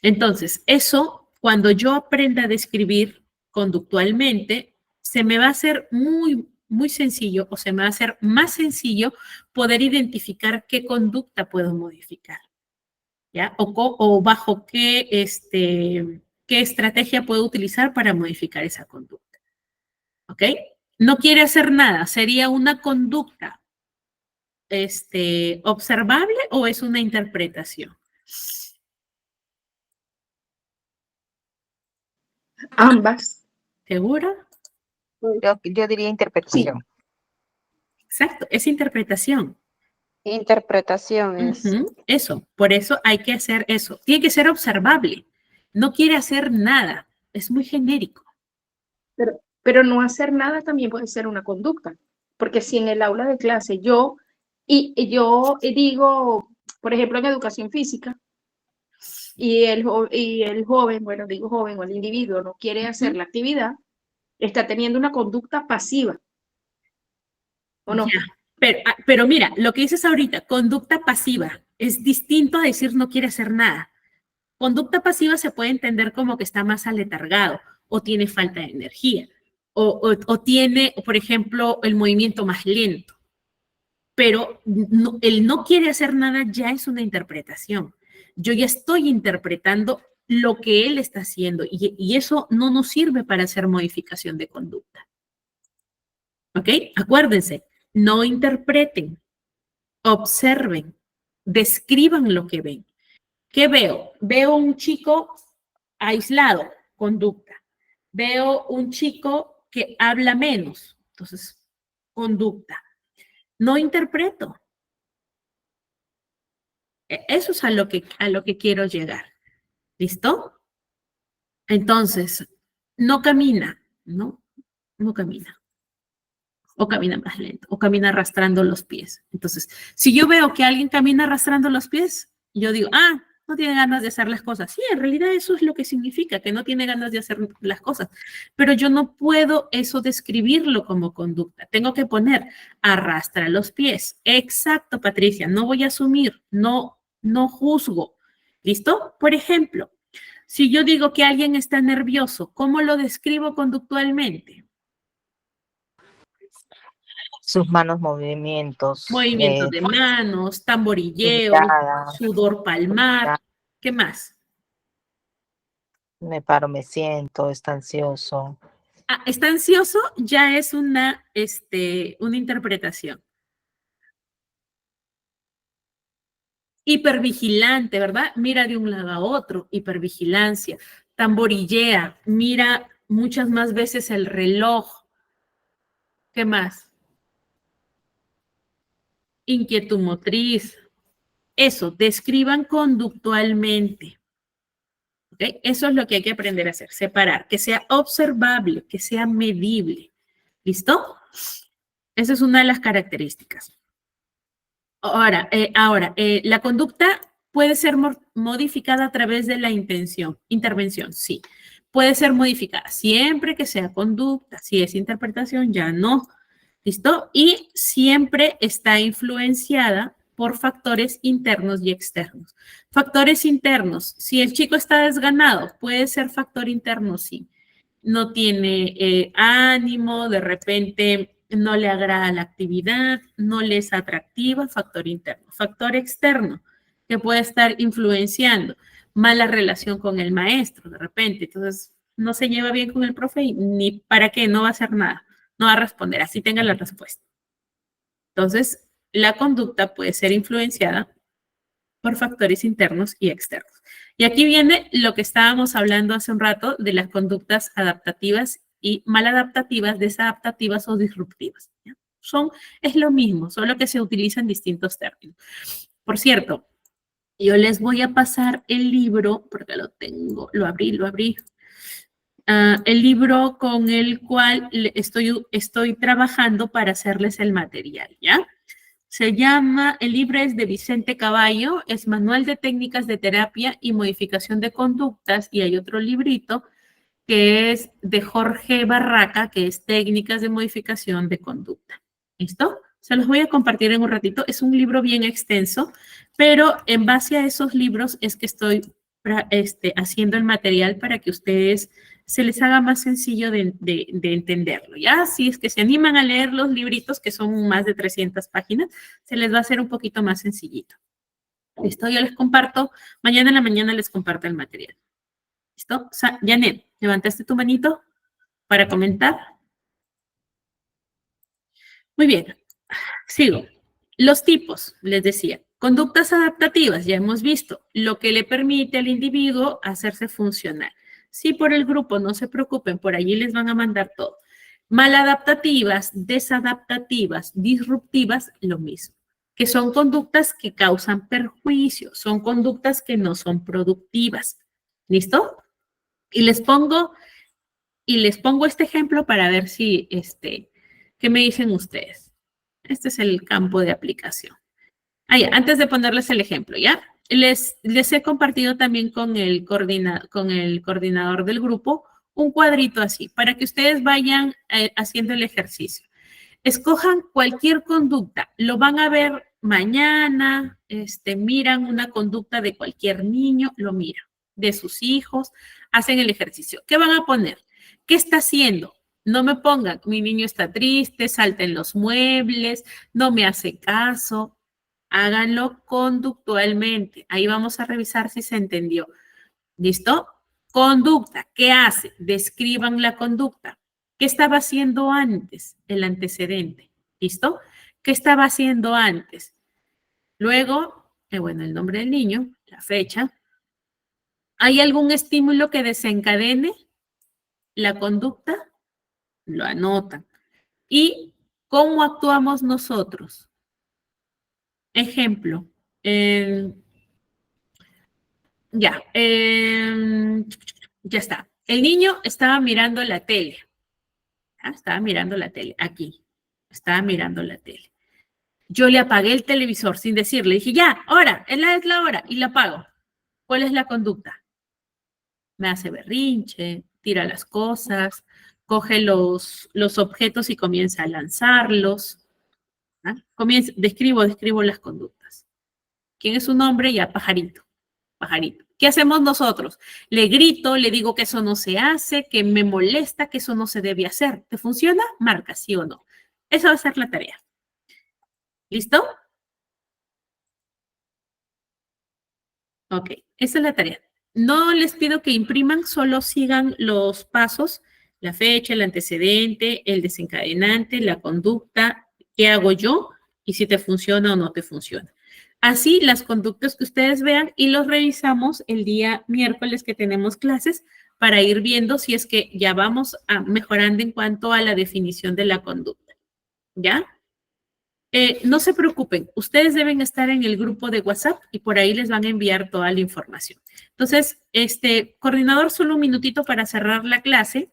Entonces, eso, cuando yo aprenda a describir conductualmente, se me va a hacer muy sencillo, o se me va a hacer más sencillo poder identificar qué conducta puedo modificar, ¿ya? O bajo qué estrategia puedo utilizar para modificar esa conducta, ¿ok? No quiere hacer nada, sería una conducta observable o es una interpretación. Ambas. ¿Segura? Yo diría interpretación. Exacto, es interpretación. Interpretación es. Eso, por eso hay que hacer eso. Tiene que ser observable. No quiere hacer nada. Es muy genérico. Pero no hacer nada también puede ser una conducta. Porque si en el aula de clase yo digo, por ejemplo, en educación física, y el joven, bueno, digo joven o el individuo no quiere hacer la actividad, está teniendo una conducta pasiva. ¿O no? Ya. Pero mira, lo que dices ahorita, conducta pasiva, es distinto a decir no quiere hacer nada. Conducta pasiva se puede entender como que está más aletargado o tiene falta de energía o tiene, por ejemplo, el movimiento más lento. Pero el no quiere hacer nada ya es una interpretación. Yo ya estoy interpretando lo que él está haciendo y eso no nos sirve para hacer modificación de conducta. ¿Ok? Acuérdense, no interpreten, observen, describan lo que ven. ¿Qué veo? Veo un chico aislado, conducta. Veo un chico que habla menos, entonces, conducta. No interpreto. Eso es a lo que quiero llegar. ¿Listo? Entonces, no camina, ¿no? No camina. O camina más lento, o camina arrastrando los pies. Entonces, si yo veo que alguien camina arrastrando los pies, yo digo, no tiene ganas de hacer las cosas. Sí, en realidad eso es lo que significa, que no tiene ganas de hacer las cosas. Pero yo no puedo eso describirlo como conducta. Tengo que poner, arrastra los pies. Exacto, Patricia, no voy a asumir, no juzgo. ¿Listo? Por ejemplo, si yo digo que alguien está nervioso, ¿cómo lo describo conductualmente? sus manos movimientos, Movimiento de manos, tamborilleo, mirada, sudor palmar. ¿Qué más? me paro, me siento, está ansioso. Ah, está ansioso, ya es una interpretación. Hipervigilante, ¿verdad? Mira de un lado a otro, hipervigilancia. Tamborillea, mira muchas más veces el reloj. ¿Qué más? Inquietud motriz. Eso, describan conductualmente. ¿Okay? Eso es lo que hay que aprender a hacer, separar, que sea observable, que sea medible. ¿Listo? Esa es una de las características. Ahora, la conducta puede ser modificada a través de la intervención, sí. Puede ser modificada siempre que sea conducta. Si es interpretación, ya no. ¿Listo? Y siempre está influenciada por factores internos y externos. Factores internos, si el chico está desganado, puede ser factor interno, sí. No tiene ánimo, de repente no le agrada la actividad, no le es atractiva, factor interno. Factor externo, que puede estar influenciando, mala relación con el maestro, de repente, entonces no se lleva bien con el profe y ni para qué, no va a hacer nada, no va a responder, así tenga la respuesta. Entonces, la conducta puede ser influenciada por factores internos y externos. Y aquí viene lo que estábamos hablando hace un rato de las conductas adaptativas y maladaptativas, desadaptativas o disruptivas. ¿Ya? Es lo mismo, solo que se utilizan distintos términos. Por cierto, yo les voy a pasar el libro, porque lo tengo, lo abrí. El libro con el cual estoy trabajando para hacerles el material, ¿ya? El libro es de Vicente Caballo, es Manual de Técnicas de Terapia y Modificación de Conductas, y hay otro librito que es de Jorge Barraca, que es Técnicas de Modificación de Conducta. ¿Listo? Se los voy a compartir en un ratito. Es un libro bien extenso, pero en base a esos libros es que estoy haciendo el material para que ustedes se les haga más sencillo de entenderlo, ¿ya? Si es que se animan a leer los libritos, que son más de 300 páginas, se les va a hacer un poquito más sencillito. ¿Listo? Yo les comparto, mañana en la mañana les comparto el material. ¿Listo? Janet, ¿levantaste tu manito para comentar? Muy bien, sigo. Los tipos, les decía, conductas adaptativas, ya hemos visto, lo que le permite al individuo hacerse funcional. Sí, por el grupo, no se preocupen, por allí les van a mandar todo. Maladaptativas, desadaptativas, disruptivas, lo mismo, que son conductas que causan perjuicio, son conductas que no son productivas. ¿Listo? Y les pongo este ejemplo para ver si, ¿qué me dicen ustedes? Este es el campo de aplicación. Antes de ponerles el ejemplo, ¿ya? Les he compartido también con el coordinador del grupo un cuadrito así, para que ustedes vayan haciendo el ejercicio. Escojan cualquier conducta, lo van a ver mañana, miran una conducta de cualquier niño, lo miran, de sus hijos, hacen el ejercicio. ¿Qué van a poner? ¿Qué está haciendo? No me pongan, mi niño está triste, salta en los muebles, no me hace caso. Háganlo conductualmente. Ahí vamos a revisar si se entendió. ¿Listo? Conducta. ¿Qué hace? Describan la conducta. ¿Qué estaba haciendo antes? El antecedente. ¿Listo? ¿Qué estaba haciendo antes? Luego, el nombre del niño, la fecha. ¿Hay algún estímulo que desencadene la conducta? Lo anotan. ¿Y cómo actuamos nosotros? Ejemplo, ya está. El niño estaba mirando la tele. Estaba mirando la tele, aquí. Estaba mirando la tele. Yo le apagué el televisor sin decirle. Dije, ya, ahora, es la hora, y la apago. ¿Cuál es la conducta? Me hace berrinche, tira las cosas, coge los objetos y comienza a lanzarlos. Describo las conductas. ¿Quién es su nombre? Ya, pajarito. Pajarito. ¿Qué hacemos nosotros? Le grito, le digo que eso no se hace, que me molesta, que eso no se debe hacer. ¿Te funciona? Marca, sí o no. Esa va a ser la tarea. ¿Listo? Ok, esa es la tarea. No les pido que impriman, solo sigan los pasos, la fecha, el antecedente, el desencadenante, la conducta, qué hago yo y si te funciona o no te funciona. Así las conductas que ustedes vean y los revisamos el día miércoles que tenemos clases para ir viendo si es que ya vamos mejorando en cuanto a la definición de la conducta. ¿Ya? No se preocupen, ustedes deben estar en el grupo de WhatsApp y por ahí les van a enviar toda la información. Entonces, coordinador, solo un minutito para cerrar la clase.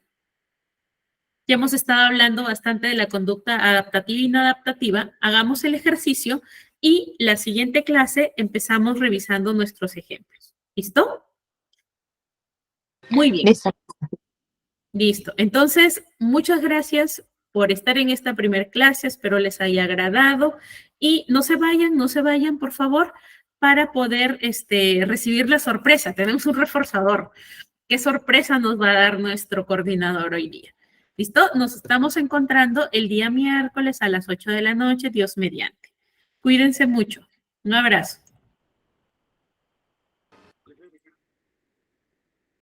Ya hemos estado hablando bastante de la conducta adaptativa e inadaptativa. Hagamos el ejercicio y la siguiente clase empezamos revisando nuestros ejemplos. ¿Listo? Muy bien. Listo. Entonces, muchas gracias por estar en esta primera clase. Espero les haya agradado. Y no se vayan, por favor, para poder recibir la sorpresa. Tenemos un reforzador. ¿Qué sorpresa nos va a dar nuestro coordinador hoy día? ¿Listo? Nos estamos encontrando el día miércoles a las 8 de la noche, Dios mediante. Cuídense mucho. Un abrazo.